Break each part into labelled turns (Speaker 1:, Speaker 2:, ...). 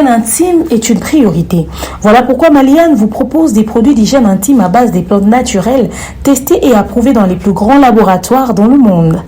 Speaker 1: intime est une priorité. Voilà pourquoi Maliane vous propose des produits d'hygiène intime à base des plantes naturelles testés et approuvés dans les plus grands laboratoires dans le monde.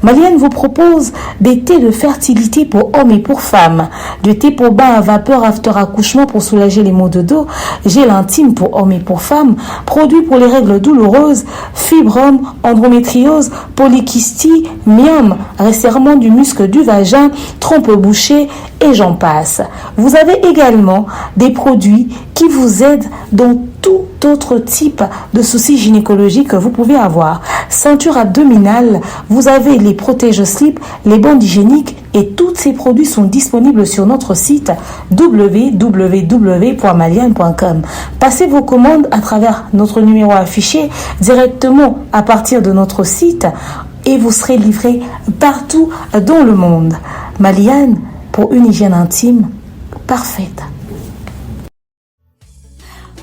Speaker 1: Maliane vous propose des thés de fertilité pour hommes et pour femmes, du thé pour bain à vapeur after accouchement pour soulager les maux de dos, gel intime pour hommes et pour femmes, produits pour les règles douloureuses, fibrome, endométriose, polykystie, myome, resserrement du muscle du vagin, trompe bouchée et j'en passe. Vous avez également des produits qui vous aident dans tout autre type de soucis gynécologiques que vous pouvez avoir. Ceinture abdominale, vous avez les protège-slip, les bandes hygiéniques et tous ces produits sont disponibles sur notre site www.maliane.com. Passez vos commandes à travers notre numéro affiché directement à partir de notre site et vous serez livré partout dans le monde. Maliane, pour une hygiène intime parfaite.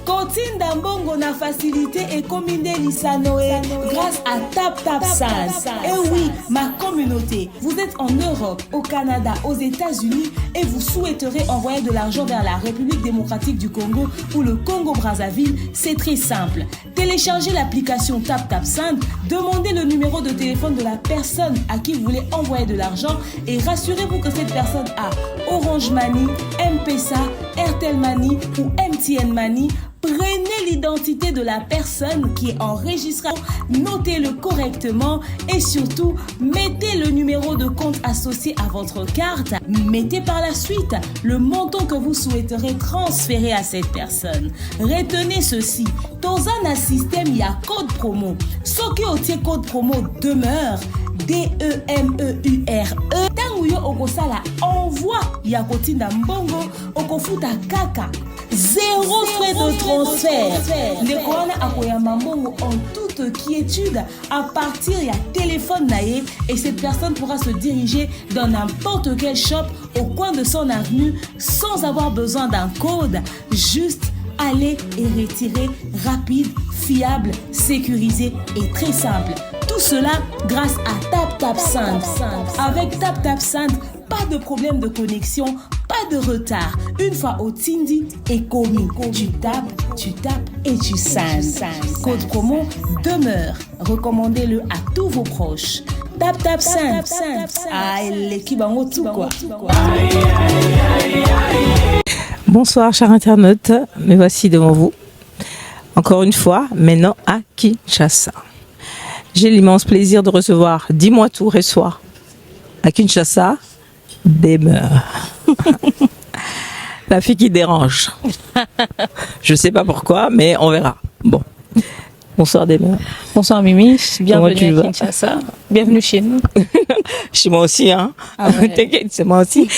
Speaker 2: Continue d'ambongo na facilité et combiner l'Isanoé grâce à TapTapSend. Et oui, ma communauté, vous êtes en Europe, au Canada, aux États-Unis et vous souhaiterez envoyer de l'argent vers la République démocratique du Congo ou le Congo-Brazzaville, c'est très simple. Téléchargez l'application TapTapSend, demandez le numéro de téléphone de la personne à qui vous voulez envoyer de l'argent et rassurez-vous que cette personne a Orange Money, M-Pesa, Airtel Money ou MTN Money. Prenez l'identité de la personne qui est enregistrée, notez-le correctement et surtout, mettez le numéro de compte associé à votre carte. Mettez par la suite le montant que vous souhaiterez transférer à cette personne. Retenez ceci, dans un système, il y a code promo. Ce qui est code promo demeure, DEMEURE. Tanguyo okosala envoi ya kotinda mbongo okofuta kaka. Zéro frais de transfert. Ndekwana akoyamba mbongo en toute quiétude à partir ya téléphone naïe et cette personne pourra se diriger dans n'importe quel shop au coin de son avenue sans avoir besoin d'un code. Juste aller et retirer rapide, fiable, sécurisé et très simple. Tout cela grâce à TapTapSend. Avec TapTapSend, pas de problème de connexion, pas de retard. Une fois au Tindi et commis, tu tapes et tu sends. Code promo demeure. Recommandez-le à tous vos proches. TapTapSend. Ah, l'équipe en haut tout quoi.
Speaker 3: Bonsoir chers internautes, me voici devant vous, encore une fois, maintenant à Kinshasa. J'ai l'immense plaisir de recevoir, dis-moi tout, reçois, à Kinshasa, Demeure. La fille qui dérange. Je ne sais pas pourquoi, mais on verra. Bon. Bonsoir Demeure.
Speaker 4: Bonsoir Mimi, bienvenue à Kinshasa. Bienvenue chez nous.
Speaker 3: Chez moi aussi, hein.
Speaker 4: Ah ouais.
Speaker 3: T'inquiète, c'est moi aussi.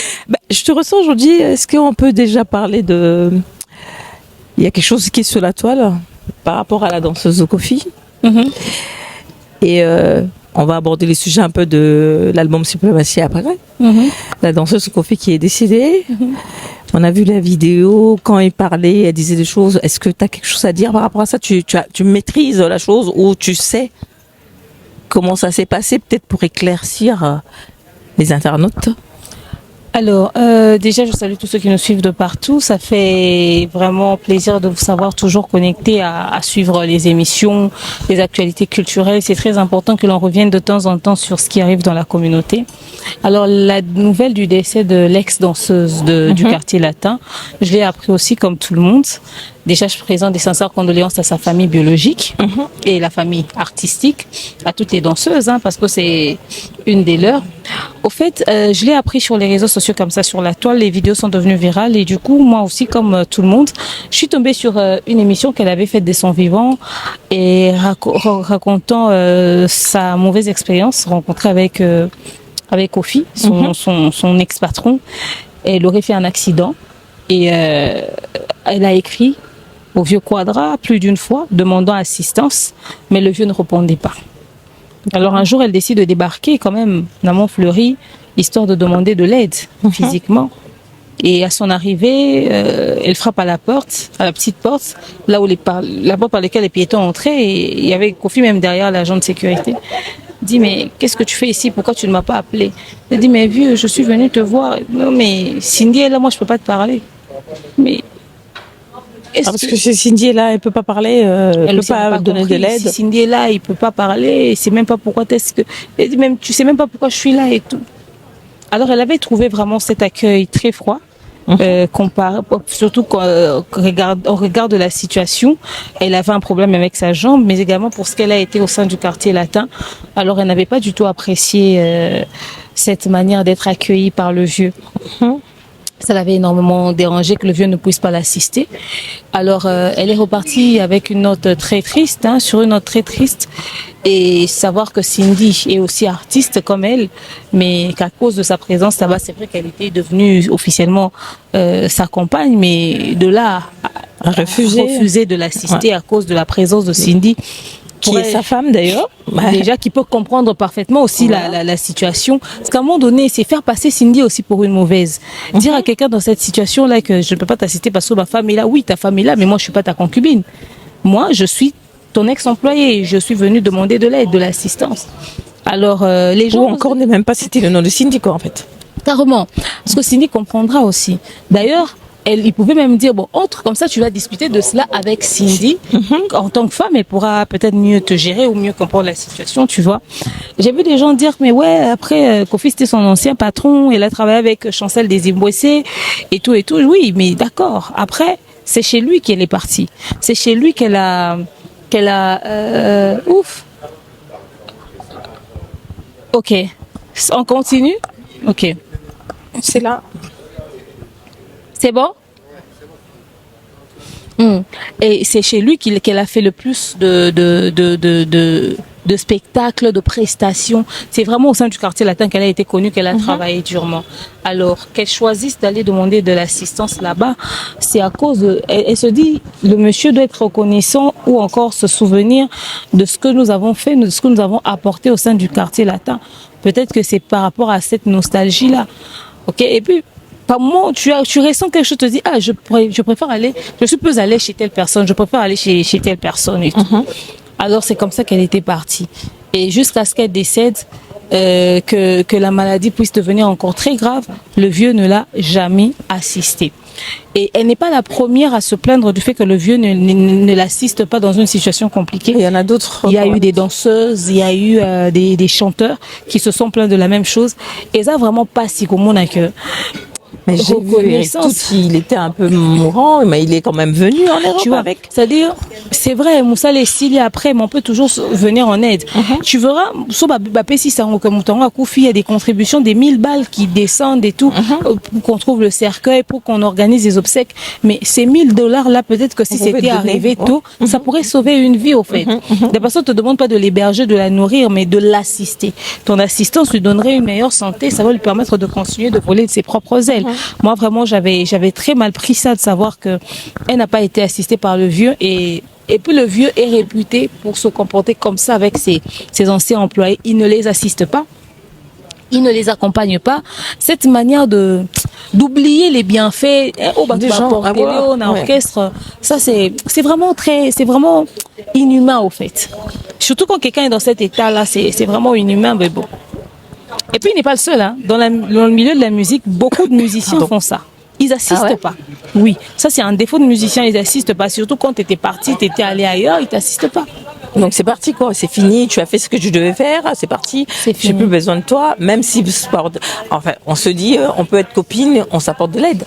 Speaker 3: Je te ressens aujourd'hui, est-ce qu'on peut déjà parler de... Il y a quelque chose qui est sur la toile par rapport à la danseuse Kofi. Et on va aborder les sujets un peu de l'album Suprématie après. La danseuse Kofi qui est décédée. On a vu la vidéo, quand il parlait, elle disait des choses. Est-ce que tu as quelque chose à dire par rapport à ça? Tu maîtrises la chose ou tu sais comment ça s'est passé, peut-être pour éclaircir les internautes?
Speaker 4: Alors, déjà, je salue tous ceux qui nous suivent de partout. Ça fait vraiment plaisir de vous savoir toujours connectés à suivre les émissions, les actualités culturelles. C'est très important que l'on revienne de temps en temps sur ce qui arrive dans la communauté. Alors, la nouvelle du décès de l'ex-danseuse du quartier latin, je l'ai appris aussi comme tout le monde. Déjà, je présente des sincères condoléances à sa famille biologique et la famille artistique, à toutes les danseuses, parce que c'est une des leurs. Au fait, je l'ai appris sur les réseaux sociaux comme ça, sur la toile, les vidéos sont devenues virales et du coup, moi aussi, comme tout le monde, je suis tombée sur une émission qu'elle avait faite de son vivant et racontant sa mauvaise expérience rencontrée avec Kofi, son ex-patron. Elle aurait fait un accident et elle a écrit au vieux Quadra plus d'une fois, demandant assistance, mais le vieux ne répondait pas. Alors un jour, elle décide de débarquer quand même dans Montfleury, histoire de demander de l'aide physiquement. Et à son arrivée, elle frappe à la porte, à la petite porte, là où la porte par laquelle les piétons entraient, et il y avait Kofi même derrière l'agent de sécurité. Elle dit, mais qu'est-ce que tu fais ici? Pourquoi tu ne m'as pas appelé? Elle dit, mais vieux, je suis venue te voir. Non, mais Cindy est là, moi je peux pas te parler. Mais
Speaker 3: parce que si Cindy est là, elle peut pas parler, elle peut pas donner de l'aide.
Speaker 4: Si Cindy est là, il peut pas parler. C'est même pas pourquoi même tu sais même pas pourquoi je suis là et tout. Alors elle avait trouvé vraiment cet accueil très froid. Surtout au regard de la situation, elle avait un problème avec sa jambe, mais également pour ce qu'elle a été au sein du quartier latin. Alors elle n'avait pas du tout apprécié cette manière d'être accueillie par le vieux. Ça l'avait énormément dérangé que le vieux ne puisse pas l'assister. Alors, elle est repartie avec une note très triste, sur une note très triste. Et savoir que Cindy est aussi artiste comme elle, mais qu'à cause de sa présence là-bas, c'est vrai qu'elle était devenue officiellement sa compagne, mais de là à refuser de l'assister à cause de la présence de Cindy.
Speaker 3: Qui est sa femme d'ailleurs.
Speaker 4: Déjà, qui peut comprendre parfaitement aussi la situation. Parce qu'à un moment donné, c'est faire passer Cindy aussi pour une mauvaise. Dire à quelqu'un dans cette situation-là que je ne peux pas t'assister parce que ma femme est là. Oui, ta femme est là, mais moi, je suis pas ta concubine. Moi, je suis ton ex-employé. Je suis venue demander de l'aide, de l'assistance. Alors, les gens...
Speaker 3: Ou encore ne même pas citer le nom de Cindy, quoi, en fait.
Speaker 4: Carrément. Parce que Cindy comprendra aussi. D'ailleurs, il pouvait même dire, bon, entre comme ça, tu vas discuter de cela avec Cindy. En tant que femme, elle pourra peut-être mieux te gérer ou mieux comprendre la situation, tu vois. J'ai vu des gens dire, mais ouais, après, Kofi, c'était son ancien patron, elle a travaillé avec Chancel des Zimbabwe et tout. Oui, mais d'accord. Après, c'est chez lui qu'elle est partie. C'est chez lui qu'elle a, ouf. Ok. On continue? Ok.
Speaker 3: C'est là.
Speaker 4: C'est bon? Et c'est chez lui qu'elle a fait le plus de spectacles, de prestations. C'est vraiment au sein du quartier latin qu'elle a été connue, qu'elle a travaillé durement. Alors, qu'elle choisisse d'aller demander de l'assistance là-bas, c'est à cause elle se dit, le monsieur doit être reconnaissant ou encore se souvenir de ce que nous avons fait, de ce que nous avons apporté au sein du quartier latin. Peut-être que c'est par rapport à cette nostalgie-là. Ok? Et puis, par moment, tu ressens quelque chose, tu te dis, je préfère aller, je suis plus allée chez telle personne, je préfère aller chez telle personne et tout. Alors, c'est comme ça qu'elle était partie. Et jusqu'à ce qu'elle décède, que la maladie puisse devenir encore très grave, le vieux ne l'a jamais assistée. Et elle n'est pas la première à se plaindre du fait que le vieux ne l'assiste pas dans une situation compliquée.
Speaker 3: Il y en a d'autres.
Speaker 4: Il y a eu des danseuses, il y a eu des chanteurs qui se sont plaints de la même chose. Et ça, vraiment pas si commun que...
Speaker 3: Mais j'ai vu il était un peu mourant, mais il est quand même venu en Europe, tu vois, avec.
Speaker 4: C'est-à-dire, c'est vrai, Moussa les s'il après, mais on peut toujours venir en aide. Tu verras, si ça il y a des contributions, des 1000 balles qui descendent et tout, pour qu'on trouve le cercueil, pour qu'on organise des obsèques. Mais ces $1000 là, peut-être que si c'était arrivé tôt, ça pourrait sauver une vie, au fait. La personne te demande pas de l'héberger, de la nourrir, mais de l'assister. Ton assistance lui donnerait une meilleure santé, ça va lui permettre de continuer de voler de ses propres ailes. Moi, vraiment, j'avais très mal pris ça de savoir que elle n'a pas été assistée par le vieux et puis le vieux est réputé pour se comporter comme ça avec ses anciens employés. Il ne les assiste pas. Il ne les accompagne pas. Cette manière d'oublier les bienfaits
Speaker 3: des gens,
Speaker 4: orchestre, ça c'est vraiment inhumain au fait. Surtout quand quelqu'un est dans cet état-là, c'est vraiment inhumain, mais bon. Et puis il n'est pas le seul, Dans le milieu de la musique, beaucoup de musiciens font ça. Ils assistent pas. Oui, ça c'est un défaut de musicien, ils assistent pas. Surtout quand tu étais parti, tu étais allé ailleurs, ils t'assistent pas.
Speaker 3: Donc c'est parti quoi, c'est fini, tu as fait ce que tu devais faire, c'est parti, j'ai plus besoin de toi, même si enfin on se dit on peut être copine, on s'apporte de l'aide,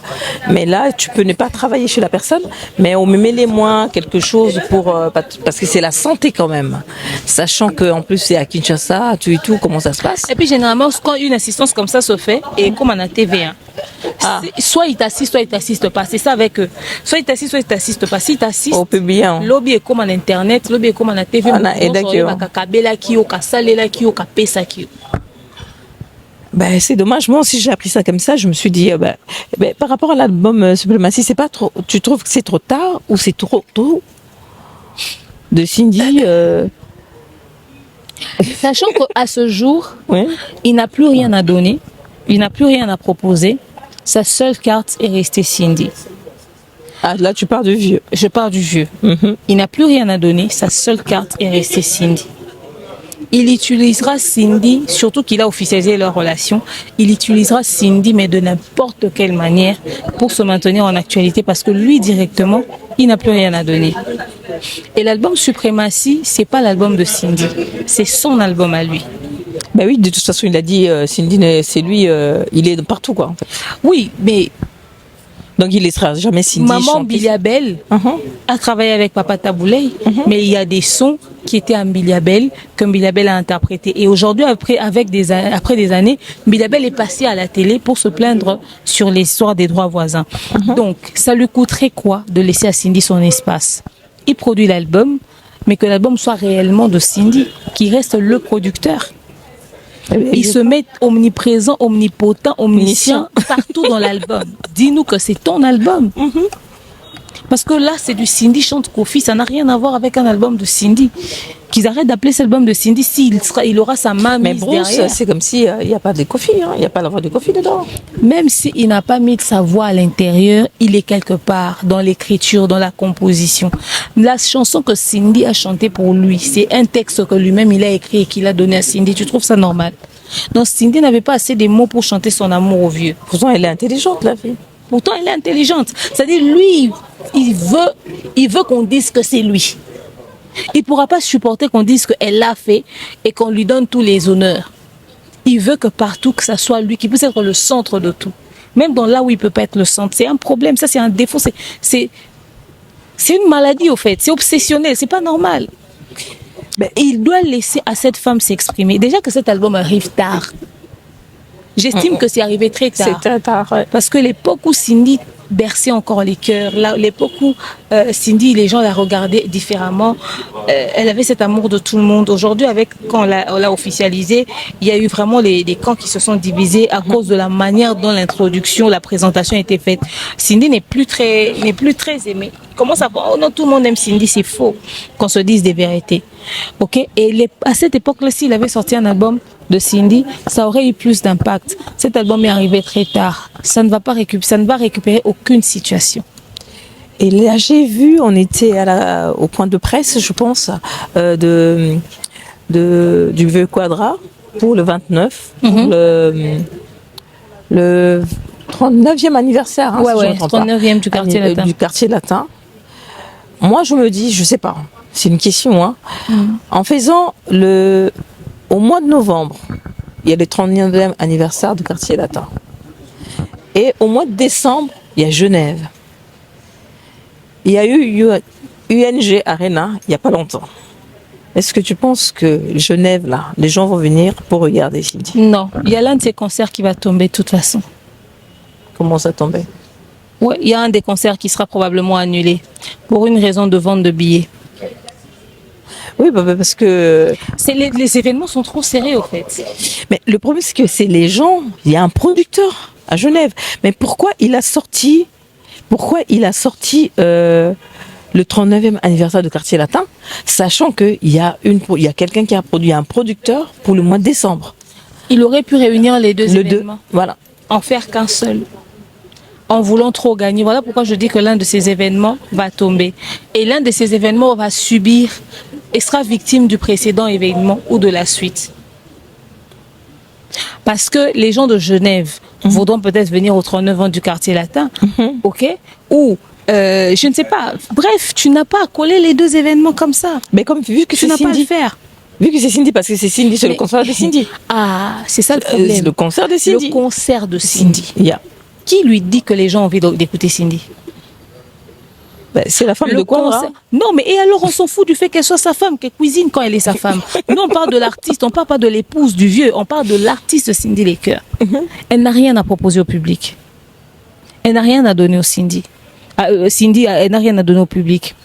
Speaker 3: mais là tu peux ne pas travailler chez la personne, mais on me met les moins quelque chose pour parce que c'est la santé quand même, sachant que en plus c'est à Kinshasa, tout et tout, comment ça se passe.
Speaker 4: Et puis généralement quand une assistance comme ça se fait, et comme on a TV, soit il t'assiste, soit il t'assiste pas, c'est ça avec eux, soit il t'assiste, soit il t'assiste pas. Si t'assiste,
Speaker 3: on peut bien.
Speaker 4: Lobby est comme en internet, lobby est comme en TV.
Speaker 3: Ben, c'est dommage. Moi aussi, j'ai appris ça comme ça. Je me suis dit, par rapport à l'album Suprématie, c'est pas trop. Tu trouves que c'est trop tard ou c'est trop tôt de Cindy
Speaker 4: Sachant qu'à ce jour, il n'a plus rien à donner, il n'a plus rien à proposer. Sa seule carte est restée Cindy.
Speaker 3: Ah, là, tu pars du vieux.
Speaker 4: Je pars du vieux. Il n'a plus rien à donner. Sa seule carte est restée Cindy. il utilisera Cindy, surtout qu'il a officialisé leur relation, il utilisera Cindy, mais de n'importe quelle manière, pour se maintenir en actualité, parce que lui, directement, il n'a plus rien à donner. Et l'album Suprématie, c'est pas l'album de Cindy, c'est son album à lui.
Speaker 3: Ben oui, de toute façon, il a dit, Cindy, c'est lui, il est partout, quoi, en fait.
Speaker 4: Oui, mais
Speaker 3: donc il laissera jamais Cindy
Speaker 4: Maman
Speaker 3: chanter.
Speaker 4: Biliabel a travaillé avec Papa Tabouley, mais il y a des sons qui étaient à Biliabel, que Biliabel a interprété. Et aujourd'hui, après des années, Biliabel est passé à la télé pour se plaindre sur l'histoire des droits voisins. Donc, ça lui coûterait quoi de laisser à Cindy son espace? Il produit l'album, mais que l'album soit réellement de Cindy, qui reste le producteur. Il se met omniprésent, omnipotent, omniscient partout dans l'album. Dis-nous que c'est ton album. Parce que là, c'est du Cindy chante Kofi. Ça n'a rien à voir avec un album de Cindy. Qu'ils arrêtent d'appeler cet album de Cindy il aura sa main mise derrière.
Speaker 3: Mais Bruce, c'est comme s'il n'y a pas de Kofi. Il n'y a pas la voix de Kofi dedans.
Speaker 4: Même s'il n'a pas mis de sa voix à l'intérieur, il est quelque part dans l'écriture, dans la composition. La chanson que Cindy a chantée pour lui, c'est un texte que lui-même il a écrit et qu'il a donné à Cindy. Tu trouves ça normal? Donc Cindy n'avait pas assez de mots pour chanter son amour au vieux.
Speaker 3: Pourtant, elle est intelligente, la fille.
Speaker 4: Pourtant, elle est intelligente. C'est-à-dire, lui, il veut qu'on dise que c'est lui. Il ne pourra pas supporter qu'on dise qu'elle l'a fait et qu'on lui donne tous les honneurs. Il veut que partout, que ça soit lui qui puisse être le centre de tout. Même dans là où il ne peut pas être le centre. C'est un problème, ça c'est un défaut. C'est une maladie au fait. C'est obsessionnel, c'est pas normal. Mais il doit laisser à cette femme s'exprimer. Déjà que cet album arrive tard. J'estime que c'est arrivé très tard.
Speaker 3: C'est très tard, ouais.
Speaker 4: Parce que l'époque où Cindy berçait encore les cœurs, l'époque où Cindy, les gens la regardaient différemment, elle avait cet amour de tout le monde. Aujourd'hui, quand on l'a officialisé, il y a eu vraiment des camps qui se sont divisés à cause de la manière dont l'introduction, la présentation a été faite. Cindy n'est plus très aimée. Comment ça va? Oh non, tout le monde aime Cindy, c'est faux. Qu'on se dise des vérités. Ok? Et à cette époque-là, s'il avait sorti un album de Cindy, ça aurait eu plus d'impact. Cet album est arrivé très tard. Ça ne va récupérer aucune situation.
Speaker 3: Et là, j'ai vu, on était au point de presse, je pense, du Vieux Quadra pour le 29, le 39e anniversaire. Hein,
Speaker 4: ouais, 39e du quartier latin.
Speaker 3: Du quartier latin. Moi, je me dis, je sais pas, c'est une question, hein. En faisant au mois de novembre, il y a le 39e anniversaire du quartier latin. Et au mois de décembre, il y a Genève. Il y a eu UNG Arena il n'y a pas longtemps. Est-ce que tu penses que Genève, là, les gens vont venir pour regarder Cindy?
Speaker 4: Non, il y a l'un de ces concerts qui va tomber de toute façon.
Speaker 3: Comment ça tomber?
Speaker 4: Ouais, il y a un des concerts qui sera probablement annulé pour une raison de vente de billets.
Speaker 3: Oui, parce que...
Speaker 4: Les événements sont trop serrés, au fait.
Speaker 3: Mais le problème, c'est que c'est les gens... Il y a un producteur à Genève. Mais pourquoi il a sorti le 39e anniversaire du quartier latin, sachant qu'il y a quelqu'un qui a produit un producteur pour le mois de décembre? Il
Speaker 4: aurait pu réunir les deux événements.
Speaker 3: Voilà.
Speaker 4: En faire qu'un seul. En voulant trop gagner. Voilà pourquoi je dis que l'un de ces événements va tomber. Et l'un de ces événements va subir et sera victime du précédent événement ou de la suite. Parce que les gens de Genève voudront peut-être venir au 39 ans du quartier latin, ok? Ou, je ne sais pas. Bref, tu n'as pas à coller les deux événements comme ça.
Speaker 3: Mais comme vu que
Speaker 4: tu n'as pas à le faire.
Speaker 3: Vu que c'est Cindy, parce que c'est Cindy, c'est le concert de Cindy.
Speaker 4: Ah, c'est ça le problème.
Speaker 3: C'est le concert de Cindy.
Speaker 4: Le concert de Cindy.
Speaker 3: Yeah.
Speaker 4: Qui lui dit que les gens ont envie d'écouter Cindy?
Speaker 3: Ben, c'est la femme de Quadra.
Speaker 4: Non, mais et alors on s'en fout du fait qu'elle soit sa femme, qu'elle cuisine quand elle est sa femme. Nous on parle de l'artiste, on parle pas de l'épouse du vieux, on parle de l'artiste Cindy Laker. Elle n'a rien à proposer au public. Elle n'a rien à donner au Cindy. Cindy, elle n'a rien à donner au public.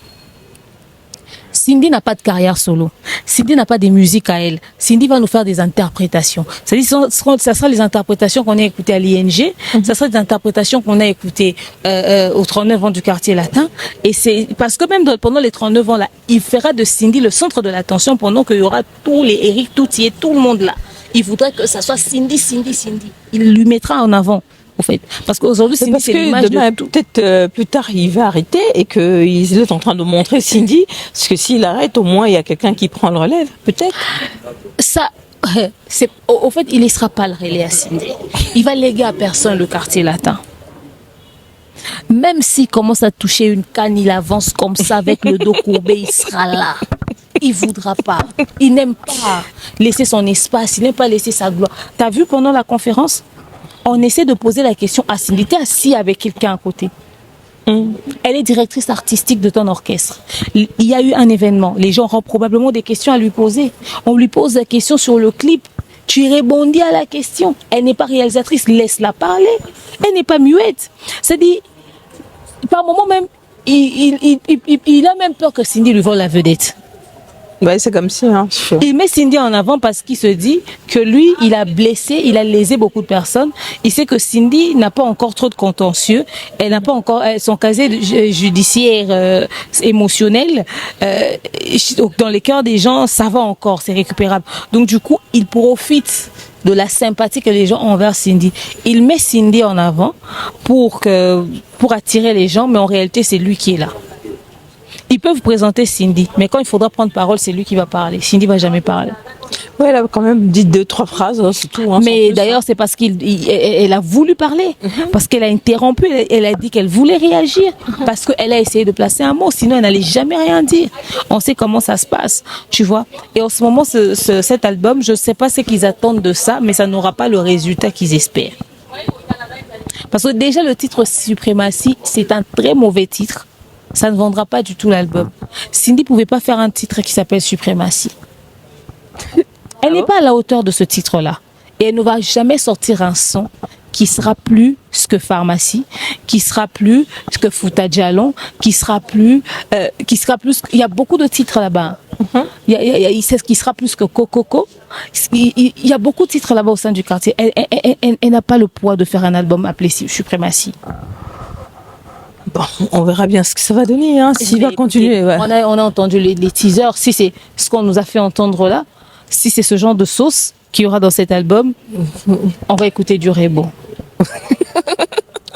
Speaker 4: Cindy n'a pas de carrière solo. Cindy n'a pas de musique à elle. Cindy va nous faire des interprétations. C'est-à-dire, ça sera les interprétations qu'on a écoutées à l'ING, ça sera des interprétations qu'on a écoutées aux 39 ans du quartier latin. Et c'est parce que même pendant les 39 ans là, il fera de Cindy le centre de l'attention pendant qu'il y aura tous les Eric Toutier, tout le monde là. Il voudrait que ça soit Cindy, Cindy, Cindy. Il lui mettra en avant. au fait. Parce qu'aujourd'hui, Cindy, c'est l'image
Speaker 3: demain,
Speaker 4: de tout.
Speaker 3: peut-être plus tard, il va arrêter et qu'il est en train de montrer Cindy. Parce que s'il arrête, au moins, il y a quelqu'un qui prend le relève, peut-être.
Speaker 4: Ça, au fait, il ne laissera pas le relais à Cindy. Il va léguer à personne le quartier latin. Même s'il commence à toucher une canne, il avance comme ça avec le dos courbé, il sera là. Il ne voudra pas. Il n'aime pas laisser son espace, il n'aime pas laisser sa gloire. Tu as vu pendant la conférence, on essaie de poser la question à Cindy. Tu es assis avec quelqu'un à côté. Elle est directrice artistique de ton orchestre. Il y a eu un événement. Les gens auront probablement des questions à lui poser. On lui pose la question sur le clip. Tu répondis à la question. Elle n'est pas réalisatrice, laisse-la parler. Elle n'est pas muette. C'est-à-dire, par moment même, il a même peur que Cindy lui vole la vedette.
Speaker 3: Ouais, c'est comme si. Hein.
Speaker 4: Il met Cindy en avant parce qu'il se dit que lui, il a blessé, il a lésé beaucoup de personnes. Il sait que Cindy n'a pas encore trop de contentieux. Elle n'a pas encore son casier judiciaire émotionnel. Dans les cœurs des gens, ça va encore, c'est récupérable. Donc du coup, il profite de la sympathie que les gens ont envers Cindy. Il met Cindy en avant pour attirer les gens, mais en réalité, c'est lui qui est là. Ils peuvent présenter Cindy, mais quand il faudra prendre parole, c'est lui qui va parler. Cindy va jamais parler.
Speaker 3: Ouais, elle a quand même dit 2-3 phrases, hein, c'est tout. Hein,
Speaker 4: mais d'ailleurs, c'est parce qu'elle a voulu parler, parce qu'elle a interrompu, elle a dit qu'elle voulait réagir, parce qu'elle a essayé de placer un mot, sinon elle n'allait jamais rien dire. On sait comment ça se passe, tu vois. Et en ce moment, cet album, je ne sais pas ce qu'ils attendent de ça, mais ça n'aura pas le résultat qu'ils espèrent. Parce que déjà, le titre Suprématie, c'est un très mauvais titre. Ça ne vendra pas du tout l'album. Cindy ne pouvait pas faire un titre qui s'appelle Suprématie. Elle n'est pas à la hauteur de ce titre-là. Et elle ne va jamais sortir un son qui sera plus ce que Pharmacie, qui sera plus ce que Fouta Djalon, qui sera plus... Il y a beaucoup de titres là-bas. Il sait ce qui sera plus que Coco. Il y a beaucoup de titres là-bas au sein du quartier. Elle n'a pas le poids de faire un album appelé Suprématie.
Speaker 3: Bon, on verra bien ce que ça va donner, hein, s'il va continuer. Ouais.
Speaker 4: On a entendu les teasers. Si c'est ce qu'on nous a fait entendre là, si c'est ce genre de sauce qu'il y aura dans cet album, on va écouter du Rebo.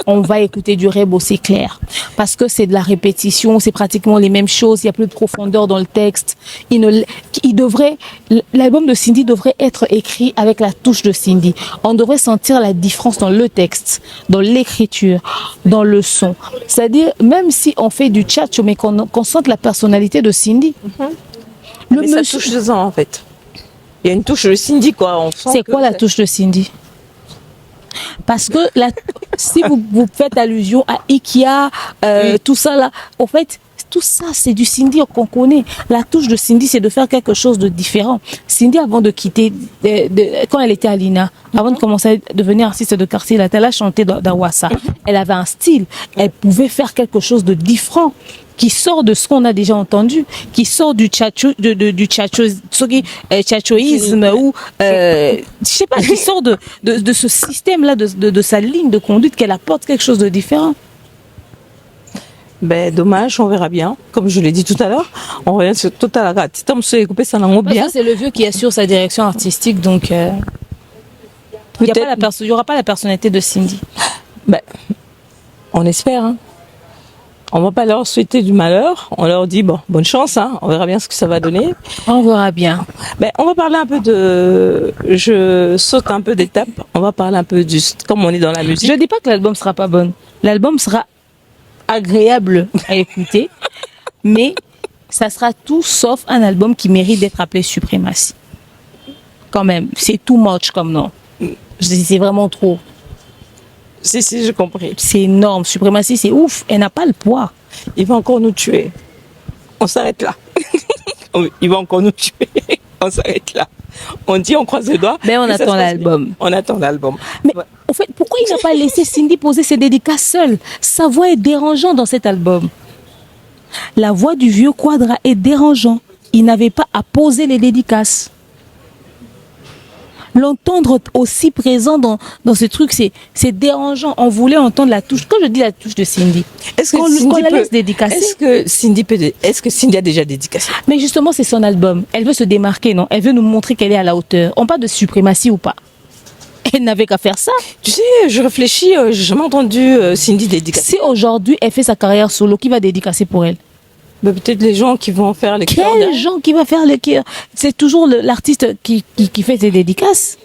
Speaker 4: On va écouter du Rebo, c'est clair. Parce que c'est de la répétition, c'est pratiquement les mêmes choses, il n'y a plus de profondeur dans le texte. L'album de Cindy devrait être écrit avec la touche de Cindy. On devrait sentir la différence dans le texte, dans l'écriture, dans le son. C'est-à-dire, même si on fait du tchatcho, mais qu'on sente la personnalité de Cindy.
Speaker 3: Mais ça touche dedans, en fait. Il y a une touche de Cindy, quoi.
Speaker 4: C'est quoi la touche de Cindy? Parce que si vous faites allusion à Ikea, tout ça là, en fait, tout ça c'est du Cindy qu'on connaît. La touche de Cindy, c'est de faire quelque chose de différent. Cindy, avant de quitter, quand elle était à l'INA, avant de commencer à devenir artiste de quartier, elle a chanté dans Wassa. Elle avait un style. Elle pouvait faire quelque chose de différent, qui sort de ce qu'on a déjà entendu, qui sort du tchatchoïsme ou je sais pas, qui sort de ce système-là, de sa ligne de conduite, qu'elle apporte quelque chose de différent.
Speaker 3: Ben dommage, on verra bien. Comme je l'ai dit tout à l'heure, on revient sur Total Rat. Ça
Speaker 4: c'est le vieux qui assure sa direction artistique, donc il n'y aura pas la personnalité de Cindy.
Speaker 3: Ben, on espère, hein. On va pas leur souhaiter du malheur. On leur dit bon, bonne chance, hein. On verra bien ce que ça va donner.
Speaker 4: On verra bien.
Speaker 3: Ben, on va parler un peu je saute un peu d'étape. On va parler un peu comme on est dans la musique.
Speaker 4: Je dis pas que l'album sera pas bon. L'album sera agréable à écouter, mais ça sera tout sauf un album qui mérite d'être appelé Suprématie. Quand même, c'est too much comme nom. C'est vraiment trop.
Speaker 3: Si, j'ai compris.
Speaker 4: C'est énorme. Suprématie, c'est ouf. Elle n'a pas le poids.
Speaker 3: Il va encore nous tuer. On s'arrête là. Il va encore nous tuer. On s'arrête là. On dit, on croise les doigts.
Speaker 4: Mais on attend l'album.
Speaker 3: On attend l'album.
Speaker 4: Mais en fait, pourquoi il n'a pas laissé Cindy poser ses dédicaces seule? Sa voix est dérangeante dans cet album. La voix du vieux Quadra est dérangeante. Il n'avait pas à poser les dédicaces. L'entendre aussi présent dans ce truc, c'est dérangeant. On voulait entendre la touche. Quand je dis la touche de Cindy, est-ce qu'on la laisse dédicacer?
Speaker 3: Est-ce que Cindy a déjà dédicacé?
Speaker 4: Mais justement, c'est son album. Elle veut se démarquer, non? Elle veut nous montrer qu'elle est à la hauteur. On parle de suprématie ou pas? Elle n'avait qu'à faire ça.
Speaker 3: Tu sais, je réfléchis, j'ai jamais entendu Cindy dédicacer.
Speaker 4: Si aujourd'hui elle fait sa carrière solo, qui va dédicacer pour elle?
Speaker 3: Bah, peut-être les gens qui vont faire les chœurs.
Speaker 4: Quels gens qui va faire les chœurs? C'est toujours l'artiste qui fait ses dédicaces.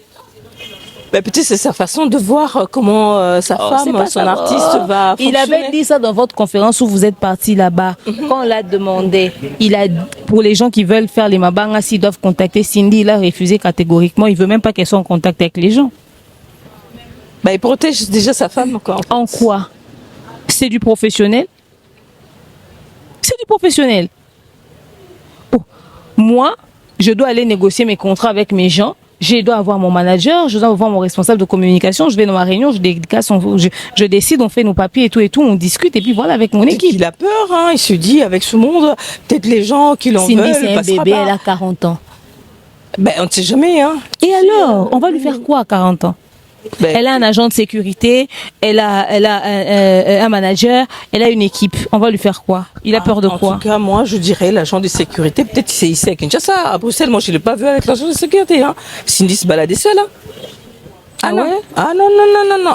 Speaker 3: Bah, peut-être c'est sa façon de voir comment sa femme, son artiste va fonctionner.
Speaker 4: Il avait dit ça dans votre conférence où vous êtes parti là-bas. Quand on l'a demandé, pour les gens qui veulent faire les mabangas, s'ils doivent contacter Cindy, il a refusé catégoriquement. Il veut même pas qu'elle soit en contact avec les gens.
Speaker 3: Bah, il protège déjà sa femme, quoi.
Speaker 4: En quoi? C'est du professionnel? C'est du professionnel. Oh. Moi, je dois aller négocier mes contrats avec mes gens. Je dois avoir mon manager, je dois avoir mon responsable de communication. Je vais dans ma réunion, je décide, on fait nos papiers et tout, on discute et puis voilà avec mon équipe.
Speaker 3: Il a peur, hein, il se dit avec ce monde, peut-être les gens qui l'en veulent.
Speaker 4: Cindy, c'est un bébé, elle a 40 ans.
Speaker 3: Ben, on ne sait jamais, hein.
Speaker 4: Et alors, on va lui faire quoi à 40 ans? Ben, elle a un agent de sécurité, elle a un manager, elle a une équipe. On va lui faire quoi? Il a peur de quoi?
Speaker 3: En tout cas, moi, je dirais l'agent de sécurité. Peut-être c'est ici à Kinshasa, à Bruxelles. Moi, je ne l'ai pas vu avec l'agent de sécurité. Hein. Cindy se baladait seule. Hein.
Speaker 4: Ah ouais?
Speaker 3: Ah non.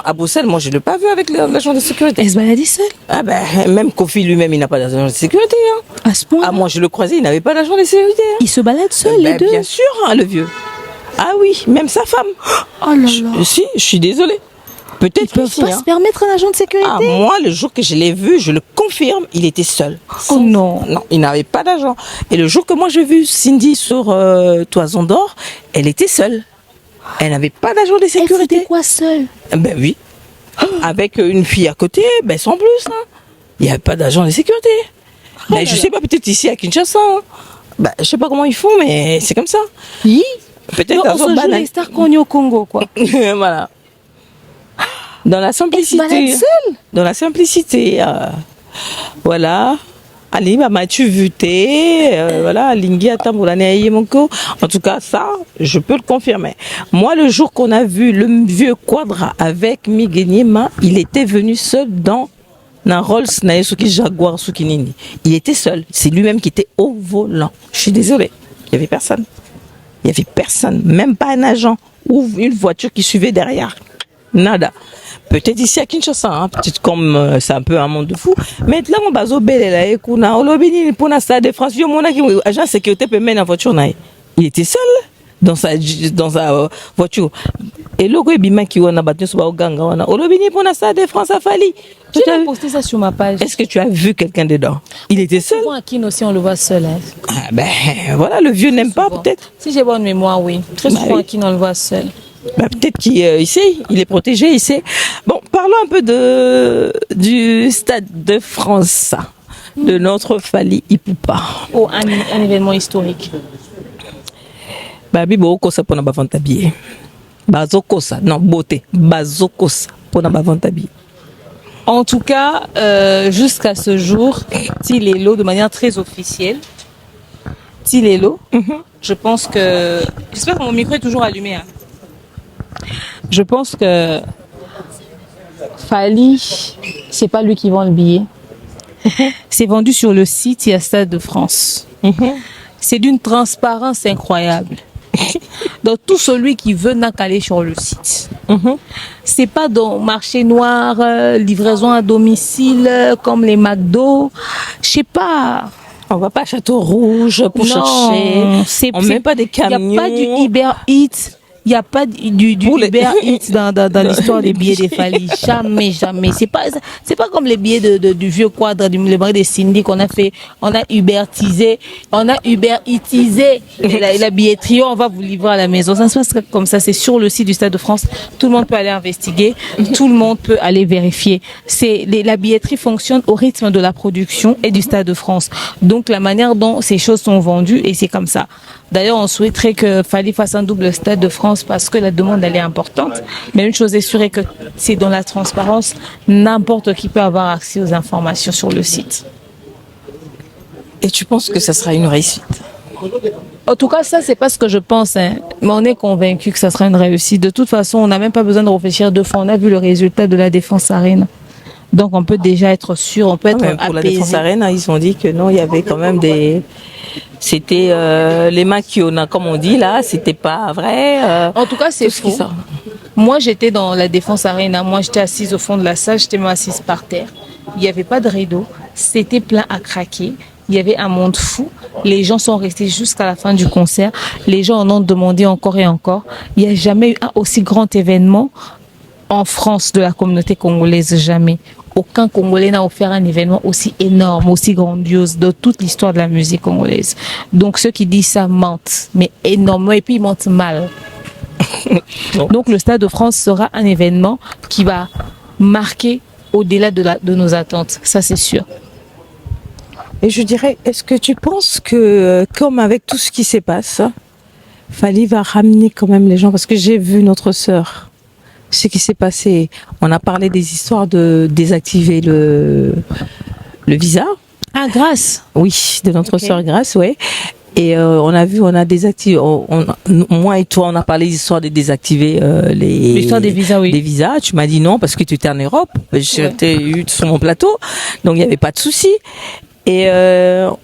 Speaker 3: À Bruxelles, moi, je ne l'ai pas vu avec l'agent de sécurité.
Speaker 4: Elle se baladait seule?
Speaker 3: Ah ben, même Kofi lui-même, il n'a pas d'agent de sécurité. Hein.
Speaker 4: À ce point?
Speaker 3: Ah, moi, je le croisais, il n'avait pas d'agent de sécurité. Hein.
Speaker 4: Il se balade seul, les deux?
Speaker 3: Bien sûr, hein, le vieux. Ah oui, même sa femme.
Speaker 4: Oh là là.
Speaker 3: Si, je suis désolée. Peut-être
Speaker 4: ils peuvent pas se permettre un agent de sécurité.
Speaker 3: Ah, moi, le jour que je l'ai vu, je le confirme, il était seul.
Speaker 4: Oh non.
Speaker 3: Non, il n'avait pas d'agent. Et le jour que moi j'ai vu Cindy sur Toison d'Or, elle était seule. Elle n'avait pas d'agent de sécurité.
Speaker 4: Elle était quoi seule?
Speaker 3: Ben oui. Avec une fille à côté, ben sans plus. Hein. Il n'y avait pas d'agent de sécurité.
Speaker 4: Oh
Speaker 3: ben, je sais pas, peut-être ici à Kinshasa. Hein. Ben, je sais pas comment ils font, mais c'est comme ça.
Speaker 4: Oui.
Speaker 3: Peut-être
Speaker 4: on se joue les stars qu'on est au Congo, quoi.
Speaker 3: Voilà. Dans la simplicité.
Speaker 4: Elle se balade seule.
Speaker 3: Dans la simplicité. Voilà. Ali, m'as-tu vu voilà, Lingi Monko. En tout cas, ça, je peux le confirmer. Moi, le jour qu'on a vu le vieux Quadra avec Miguenyema, il était venu seul dans un Rolls Naesuki Jaguar Sukinini. Il était seul. C'est lui-même qui était au volant. Je suis désolée. Il n'y avait personne. Il n'y avait personne. Même pas un agent ou une voiture qui suivait derrière. Nada. Peut-être ici à Kinshasa, hein, peut-être comme c'est un peu un monde de fou. Mais là, on va là, pour la Stade de France, agent de sécurité peut mettre la voiture. Il était seul dans sa voiture. Et le gars bima qui on a battu sur Oganga, on a olobini pour la Stade de France à Fali.
Speaker 4: J'ai posté ça sur ma page.
Speaker 3: Est-ce que tu as vu quelqu'un dedans? Il était seul.
Speaker 4: Souvent à Kin aussi, on le voit seul. Hein.
Speaker 3: Ah ben voilà, le vieux n'aime pas peut-être.
Speaker 4: Si j'ai bonne mémoire, oui. Très souvent à Kin, on le voit seul.
Speaker 3: Bah, peut-être qu'il sait, il est protégé, il sait. Bon, parlons un peu du Stade de France, de notre Fally Ipupa.
Speaker 4: Oh, un événement historique.
Speaker 3: Bah, bibo kosa pona bavantabier. Bazokosa, non, beauté. Bazokosa pona bavantabier.
Speaker 4: En tout cas, jusqu'à ce jour, Tilelo, de manière très officielle, Tilelo, je pense que... J'espère que mon micro est toujours allumé. Hein. Je pense que Fally, c'est pas lui qui vend le billet. C'est vendu sur le site, il y a Stade de France. C'est d'une transparence incroyable. Donc tout celui qui veut n'a qu'à aller sur le site. C'est pas dans marché noir, livraison à domicile comme les McDo. Je sais pas.
Speaker 3: On va pas à Château Rouge pour chercher. On met pas des camions.
Speaker 4: Il n'y a pas du Uber Eats. Il n'y a pas du Uber Eats dans l'histoire des billets des Fally. Jamais. C'est pas comme les billets du vieux Quadre, le mari de Cindy qu'on a fait. On a Ubertisé. La billetterie, on va vous livrer à la maison. Ça se passe comme ça. C'est sur le site du Stade de France. Tout le monde peut aller investiguer. Tout le monde peut aller vérifier. La billetterie fonctionne au rythme de la production et du Stade de France. Donc, la manière dont ces choses sont vendues, et c'est comme ça. D'ailleurs, on souhaiterait que Fally fasse un double Stade de France parce que la demande, elle est importante. Mais une chose est sûre, que c'est dans la transparence. N'importe qui peut avoir accès aux informations sur le site.
Speaker 3: Et tu penses que ça sera une réussite?
Speaker 4: En tout cas, ça, c'est pas ce que je pense. Hein. Mais on est convaincu que ça sera une réussite. De toute façon, on n'a même pas besoin de réfléchir deux fois. On a vu le résultat de la Défense Arena. Donc, on peut déjà être sûr, on peut être apaisé.
Speaker 3: Pour la Défense Arena, ils ont dit que non, il y avait quand même des... C'était les mains qui on a, comme on dit là, c'était pas vrai.
Speaker 4: En tout cas, c'est faux. Moi, j'étais dans la Défense Arena. Moi, j'étais assise au fond de la salle. J'étais même assise par terre. Il n'y avait pas de rideau. C'était plein à craquer. Il y avait un monde fou. Les gens sont restés jusqu'à la fin du concert. Les gens en ont demandé encore et encore. Il n'y a jamais eu un aussi grand événement en France de la communauté congolaise. Jamais. Aucun Congolais n'a offert un événement aussi énorme, aussi grandiose de toute l'histoire de la musique congolaise. Donc ceux qui disent ça mentent, mais énormément, et puis ils mentent mal. Donc le Stade de France sera un événement qui va marquer au-delà de nos attentes, ça c'est sûr.
Speaker 3: Et je dirais, est-ce que tu penses que, comme avec tout ce qui se passe, Fally va ramener quand même les gens? Parce que j'ai vu notre sœur, ce qui s'est passé. On a parlé des histoires de désactiver le visa.
Speaker 4: Ah, Grâce.
Speaker 3: Oui, de notre
Speaker 4: Ok.
Speaker 3: sœur Grâce, ouais. Et on a désactivé. Moi et toi, on a parlé d'histoire de désactiver
Speaker 4: L'histoire des visas, oui.
Speaker 3: les visas. Tu m'as dit non parce que tu étais en Europe. J'étais eu sur mon plateau, donc il n'y avait pas de souci. Et là,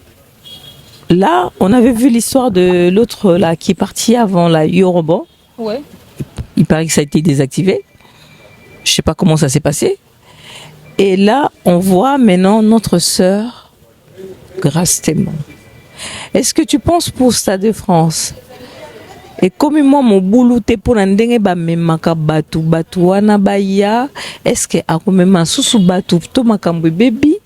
Speaker 3: on avait vu l'histoire de l'autre là qui est parti avant la Yoruba.
Speaker 4: Ouais.
Speaker 3: Il paraît que ça a été désactivé. Je sais pas comment ça s'est passé. Et là, on voit maintenant notre sœur Grâce Témoin. Est-ce que tu penses pour Stade de France? Et comme moi, mon boulot te pour ndenge ba memaka batu wana baya, est-ce que akomema susu batu to makambo baby?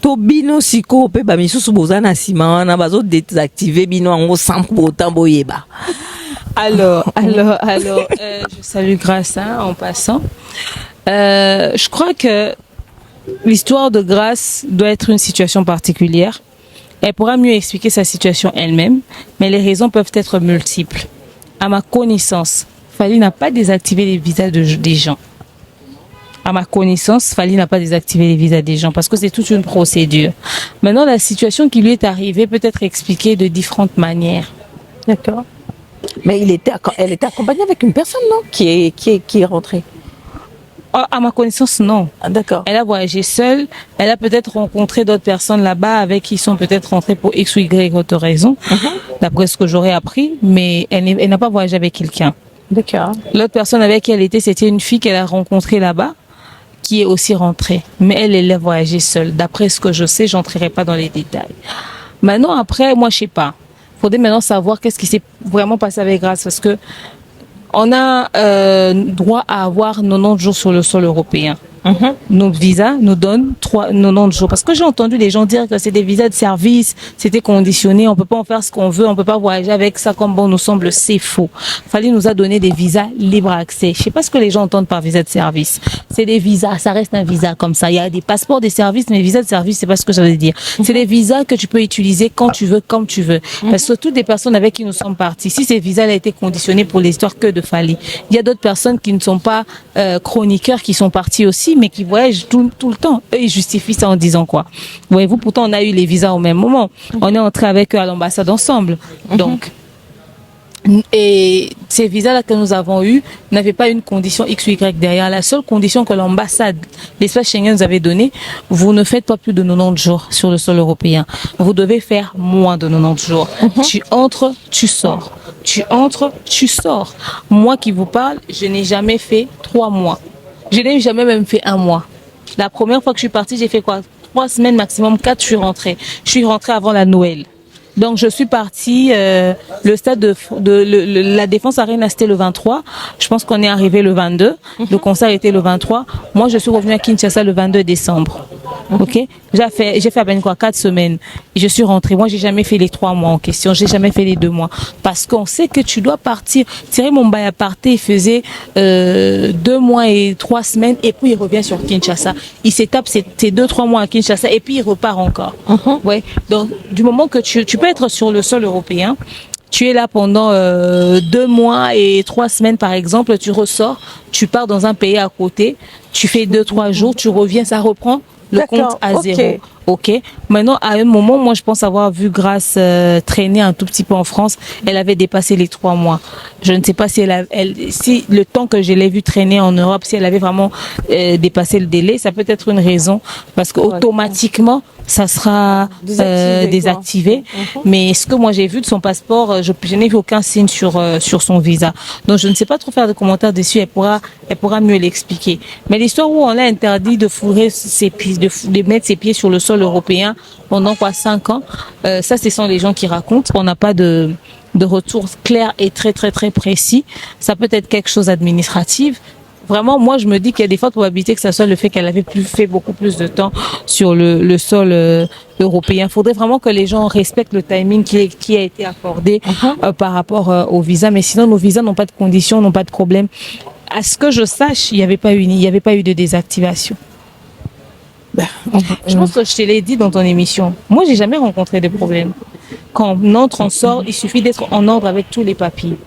Speaker 3: To bino siko pe ba misusu bozana sima wana bazo désactiver bino ango sans pour autant boyeba.
Speaker 4: Alors, je salue Grâce en passant. Je crois que l'histoire de Grâce doit être une situation particulière. Elle pourra mieux expliquer sa situation elle-même, mais les raisons peuvent être multiples. À ma connaissance, Fally n'a pas désactivé les visas des gens. À ma connaissance, Fally n'a pas désactivé les visas des gens parce que c'est toute une procédure. Maintenant, la situation qui lui est arrivée peut être expliquée de différentes manières.
Speaker 3: D'accord. Mais elle était accompagnée avec une personne, non, qui est rentrée.
Speaker 4: À ma connaissance, non.
Speaker 3: Ah, d'accord.
Speaker 4: Elle a voyagé seule. Elle a peut-être rencontré d'autres personnes là-bas avec qui ils sont peut-être rentrés pour X ou Y autre raison, d'après ce que j'aurais appris. Mais elle n'a pas voyagé avec quelqu'un.
Speaker 3: D'accord.
Speaker 4: L'autre personne avec qui elle était, c'était une fille qu'elle a rencontrée là-bas, qui est aussi rentrée. Mais elle a voyagé seule. D'après ce que je sais, j'entrerai pas dans les détails. Maintenant, après, moi, je sais pas. Faudrait maintenant savoir qu'est-ce qui s'est vraiment passé avec Grâce, parce que on a droit à avoir 90 jours sur le sol européen. Nos visas nous donnent 90 jours. Parce que j'ai entendu les gens dire que c'est des visas de service, c'était conditionné, on peut pas en faire ce qu'on veut, on peut pas voyager avec ça comme bon nous semble, c'est faux. Fally nous a donné des visas libre accès. Je sais pas ce que les gens entendent par visa de service. C'est des visas, ça reste un visa comme ça. Il y a des passeports de service, mais visa de service, c'est pas ce que ça veut dire. C'est des visas que tu peux utiliser quand tu veux, comme tu veux. Parce que toutes les personnes avec qui nous sommes partis, si ces visas-là étaient conditionnés pour l'histoire que de Fally, il y a d'autres personnes qui ne sont pas chroniqueurs qui sont partis aussi, mais qui voyagent tout le temps. Eux, ils justifient ça en disant quoi? Voyez-vous, pourtant, on a eu les visas au même moment. On est entré avec eux à l'ambassade ensemble. Donc, et ces visas-là que nous avons eus n'avaient pas une condition X ou Y derrière. La seule condition que l'ambassade, l'espace Schengen nous avait donné, vous ne faites pas plus de 90 jours sur le sol européen. Vous devez faire moins de 90 jours. Tu entres, tu sors. Tu entres, tu sors. Moi qui vous parle, je n'ai jamais fait 3 mois. Je n'ai jamais même fait 1 mois. La première fois que je suis partie, j'ai fait quoi? 3 semaines maximum, 4, je suis rentrée. Je suis rentrée avant la Noël. Donc je suis partie, le stade la Défense Arena c'était le 23. Je pense qu'on est arrivé le 22. Le concert était le 23. Moi je suis revenue à Kinshasa le 22 décembre. Ok, j'ai fait à peine 4 semaines. Et je suis rentrée. Moi j'ai jamais fait les 3 mois en question. J'ai jamais fait les 2 mois parce qu'on sait que tu dois partir. Thierry Mombaya partait, il faisait 2 mois et 3 semaines et puis il revient sur Kinshasa. Il s'étape ses 2-3 mois à Kinshasa et puis il repart encore. Ouais. Donc du moment que tu peux être sur le sol européen, tu es là pendant 2 mois et 3 semaines par exemple, tu ressors, tu pars dans un pays à côté, tu fais 2-3 jours, tu reviens, ça reprend le compte à zéro. Ok. Maintenant, à un moment, moi, je pense avoir vu Grâce traîner un tout petit peu en France. Elle avait dépassé les 3 mois. Je ne sais pas si si le temps que je l'ai vu traîner en Europe, si elle avait vraiment dépassé le délai, ça peut être une raison parce que automatiquement, ça sera désactivé. Mais ce que moi j'ai vu de son passeport, je n'ai vu aucun signe sur son visa. Donc je ne sais pas trop faire de commentaires dessus. Elle pourra mieux l'expliquer. Mais l'histoire où on l'a interdit de fourrer ses pieds, de mettre ses pieds sur le sol européen pendant 5 ans, ça ce sont les gens qui racontent. On n'a pas de retour clair et très très très précis. Ça peut être quelque chose d'administratif. Vraiment, moi, je me dis qu'il y a des fortes probabilités que ça soit le fait qu'elle avait fait beaucoup plus de temps sur le sol européen. Il faudrait vraiment que les gens respectent le timing qui a été accordé par rapport au visa. Mais sinon, nos visas n'ont pas de conditions, n'ont pas de problème. À ce que je sache, il n'y avait pas eu de désactivation. Je pense que je te l'ai dit dans ton émission. Moi, j'ai jamais rencontré de problème. Quand on entre, on sort, il suffit d'être en ordre avec tous les papiers.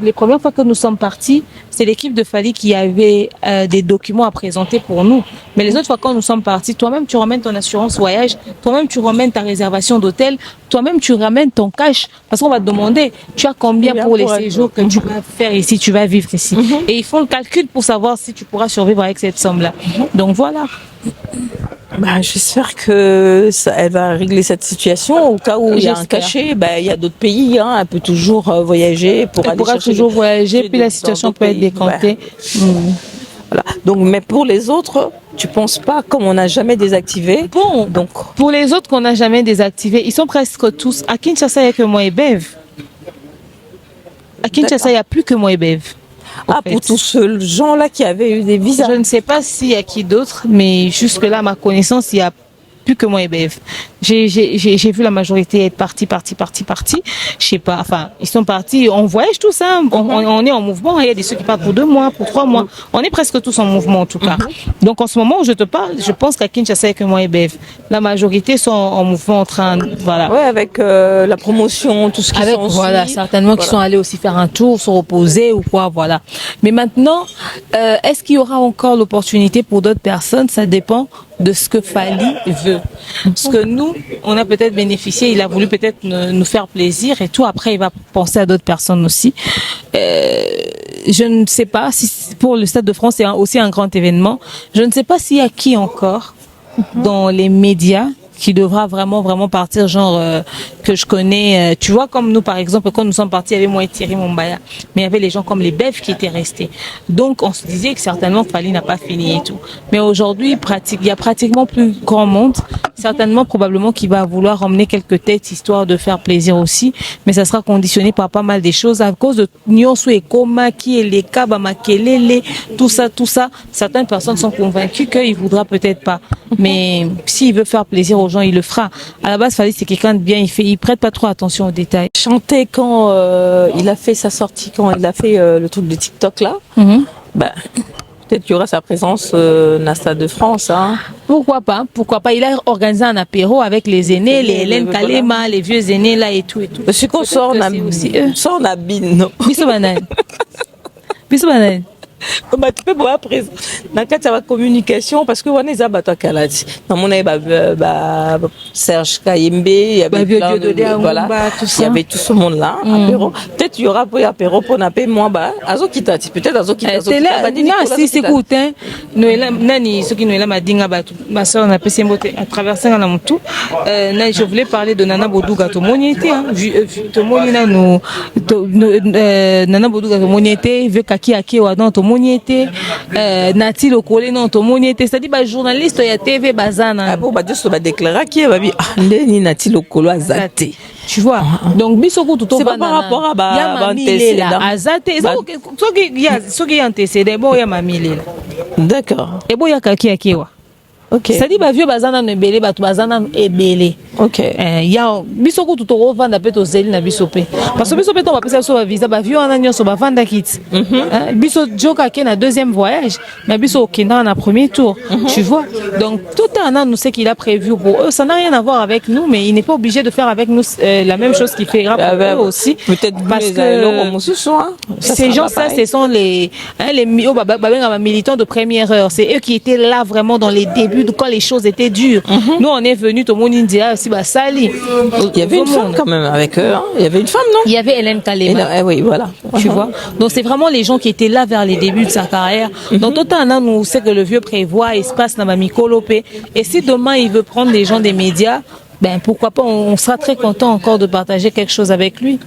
Speaker 4: Les premières fois que nous sommes partis, c'est l'équipe de Fally qui avait des documents à présenter pour nous. Mais les autres fois quand nous sommes partis, toi-même tu ramènes ton assurance voyage, toi-même tu ramènes ta réservation d'hôtel, toi-même tu ramènes ton cash. Parce qu'on va te demander, tu as combien pour les séjours que tu vas faire ici, tu vas vivre ici. Et ils font le calcul pour savoir si tu pourras survivre avec cette somme-là. Donc voilà.
Speaker 3: J'espère que elle va régler cette situation. Au cas où il y a un cachet, il y a d'autres pays. Elle peut toujours voyager pour aller chercher.
Speaker 4: Elle pourra toujours voyager, puis la situation peut être décantée.
Speaker 3: Voilà. Donc, mais pour les autres, tu penses pas, comme on n'a jamais désactivé.
Speaker 4: Bon, donc pour les autres qu'on n'a jamais désactivé, ils sont presque tous. À Kinshasa, il n'y a que moi et Bev. À Kinshasa, il n'y a plus que moi et Bev.
Speaker 3: Pour tous ces gens-là qui avaient eu des visas.
Speaker 4: Je ne sais pas s'il y a qui d'autre, mais jusque-là, à ma connaissance, il y a plus que moi et Bev. J'ai vu la majorité être partie. Je sais pas, enfin, ils sont partis, on voyage tous, on est en mouvement, il y a des ceux qui partent pour 2 mois, pour 3 mois. On est presque tous en mouvement, en tout cas. Donc, en ce moment où je te parle, je pense qu'à Kinshasa, il n'y a que moi et Bev. La majorité sont en mouvement, en train, voilà.
Speaker 3: Ouais, avec la promotion, tout ce qui sont aussi.
Speaker 4: Voilà, certainement qui sont allés aussi faire un tour, se reposer ou quoi, voilà. Mais maintenant, est-ce qu'il y aura encore l'opportunité pour d'autres personnes? Ça dépend de ce que Fally veut. Parce que nous, on a peut-être bénéficié, il a voulu peut-être nous faire plaisir et tout. Après, il va penser à d'autres personnes aussi. Je ne sais pas si pour le Stade de France, c'est aussi un grand événement. Je ne sais pas s'il y a qui encore dans les médias qui devra vraiment partir, genre que je connais. Tu vois, comme nous, par exemple, quand nous sommes partis, il y avait moi et Thierry Mombaya. Mais il y avait les gens comme les Bev qui étaient restés. Donc, on se disait que certainement Fally n'a pas fini et tout. Mais aujourd'hui, il y a pratiquement plus grand monde. Certainement, probablement, qu'il va vouloir emmener quelques têtes, histoire de faire plaisir aussi. Mais ça sera conditionné par pas mal des choses. À cause de Nyonso et Koma, qui est les Kaba, Makelele, tout ça. Certaines personnes sont convaincues qu'il voudra peut-être pas. Mais s'il veut faire plaisir aux gens, il le fera. À la base, Fally, c'est quelqu'un de bien. Il prête pas trop attention aux détails.
Speaker 3: Chanter quand il a fait sa sortie, quand il a fait le truc de TikTok là, peut-être qu'il y aura sa présence Nasta de France.
Speaker 4: Pourquoi pas? Il a organisé un apéro avec les aînés, les Hélène Kalema, les vieux aînés là et tout.
Speaker 3: Ce qu'on sort, on a bin, non?
Speaker 4: Bisous banane.
Speaker 3: Tu peux voir présent dans la communication parce que on est à Batoakalati. Dans mon Serge Kayembe, il y avait plein de voilà, il y avait tout ce monde là. Apéro. Peut-être il y aura pas apéro pour naper moi azo kitati peut-être azo kitati.
Speaker 4: Non, si c'est écoute Noëlla nani ce qui Noëlla m'a dit ma soeur n'a pas semboté à travers un an tout. Je voulais parler de Nana Boduga to moniete to monina no Nana Boduga to moniete veut kaki akewa dans to moniete Nati Lokole non to moniete c'est-à-dire journaliste ya TV bazana
Speaker 3: bon juste ba déclarer qui va ndeni Nati Lokolo azate
Speaker 4: tu vois donc biso tout
Speaker 3: c'est pas par rapport à ba
Speaker 4: antécédent azate soki ya antécédent bon ya mamile
Speaker 3: d'accord
Speaker 4: et bon ya kaki akewa.
Speaker 3: OK
Speaker 4: c'est-à-dire vieux bazana no ebele batu bazana ebele
Speaker 3: Ok.
Speaker 4: Il y a biso ko tutoro vanda pe to zeli na biso pe parce que biso pe to ba pesa so ba visa ba vio ana nyoso ba vanda kit biso joka ke na deuxième voyage mais biso kenda na premier tour tu vois donc tout un an nous sait qu'il a prévu pour eux ça n'a rien à voir avec nous mais il n'est pas obligé de faire avec nous la même chose qu'il fait pour eux aussi
Speaker 3: peut-être
Speaker 4: parce que ces gens ça ce sont les militants de première heure c'est eux qui étaient là vraiment dans les débuts quand les choses étaient dures nous on est venu tout le monde India aussi bah sali
Speaker 3: il y avait une femme quand même avec eux hein. Il y avait une femme non
Speaker 4: il y avait Hélène Kalema
Speaker 3: oui voilà
Speaker 4: tu vois donc c'est vraiment les gens qui étaient là vers les débuts de sa carrière donc tout un an nous sait que le vieux prévoit espace na Mikolope et si demain il veut prendre des gens des médias ben pourquoi pas on sera très content encore de partager quelque chose avec lui.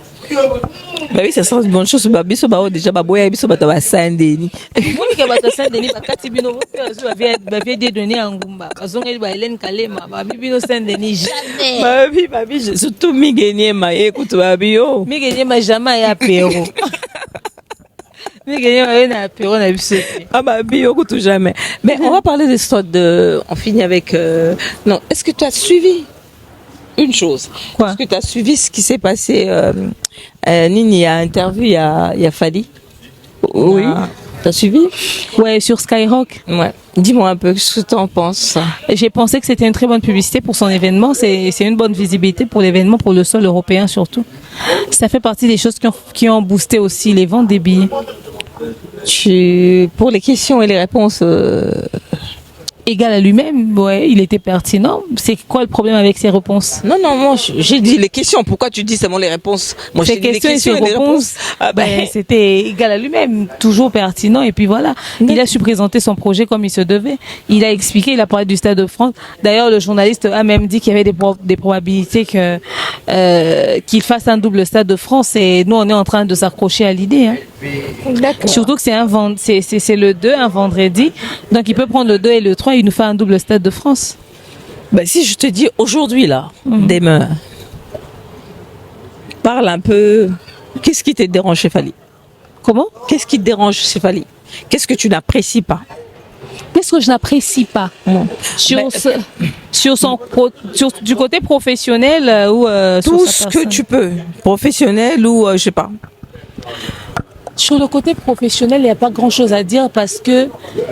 Speaker 3: Bah oui, ça sera une bonne chose. Bah biso bah déjà bah boya biso bah ta Saint-Denis.
Speaker 4: Moi qui bah Saint-Denis bah kati bino bah vie des données en Ngumba. Bazonga bah Hélène Kalema bah bino Saint-Denis jamais.
Speaker 3: Bah oui, surtout Migénie ma écoute bah bio.
Speaker 4: Migénie ma jamais à apéro. Migénie ma apéro na biso.
Speaker 3: Ah bah bio écoute jamais. Mais on va parler de l'histoire de on finit avec non, est-ce que tu as suivi une chose?
Speaker 4: Quoi?
Speaker 3: Est-ce que tu as suivi ce qui s'est passé Nini a interview il y a Fally. Oui. T'as suivi?
Speaker 4: Ouais, sur Skyrock.
Speaker 3: Ouais. Dis-moi un peu ce que tu en penses.
Speaker 4: J'ai pensé que c'était une très bonne publicité pour son événement. C'est une bonne visibilité pour l'événement, pour le sol européen surtout. Ça fait partie des choses qui ont boosté aussi les ventes des billets.
Speaker 3: Pour les questions et les réponses
Speaker 4: égal à lui-même, ouais, il était pertinent. C'est quoi le problème avec ses réponses?
Speaker 3: Non, moi j'ai dit les questions. Pourquoi tu dis seulement les réponses? Moi j'ai dit les questions et les réponses.
Speaker 4: Ah ben, c'était égal à lui-même, toujours pertinent. Et puis voilà, il a su présenter son projet comme il se devait. Il a expliqué, il a parlé du Stade de France. D'ailleurs, le journaliste a même dit qu'il y avait des probabilités qu'il fasse un double Stade de France. Et nous, on est en train de s'accrocher à l'idée. Hein.
Speaker 3: D'accord.
Speaker 4: Surtout que c'est le 2, un vendredi. Donc il peut prendre le 2 et le 3 et il nous fait un double Stade de France.
Speaker 3: Ben, si je te dis aujourd'hui là, demain, parle un peu. Qu'est-ce qui te dérange chez Fally?
Speaker 4: Comment?
Speaker 3: Qu'est-ce qui te dérange chez Fally? Qu'est-ce que tu n'apprécies pas?
Speaker 4: Qu'est-ce que je n'apprécie pas du côté professionnel ou
Speaker 3: tout ce que tu peux, professionnel ou je sais pas.
Speaker 4: Sur le côté professionnel, il n'y a pas grand-chose à dire parce que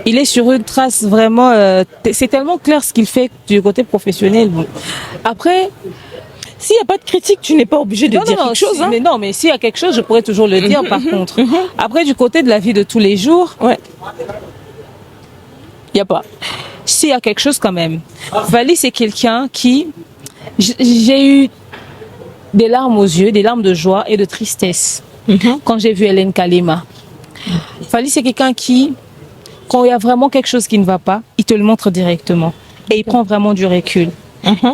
Speaker 4: il est sur une trace vraiment. C'est tellement clair ce qu'il fait du côté professionnel. Bon. Après,
Speaker 3: s'il n'y a pas de critique, tu n'es pas obligé de dire quelque chose. Hein.
Speaker 4: Mais non, mais s'il y a quelque chose, je pourrais toujours le dire. Par contre, après du côté de la vie de tous les jours,
Speaker 3: ouais, il n'y a pas.
Speaker 4: S'il y a quelque chose quand même. Fally, c'est quelqu'un qui, j'ai eu des larmes aux yeux, des larmes de joie et de tristesse. Quand j'ai vu Hélène Kalema. Fally, c'est quelqu'un qui, quand il y a vraiment quelque chose qui ne va pas, il te le montre directement. Et il prend vraiment du recul.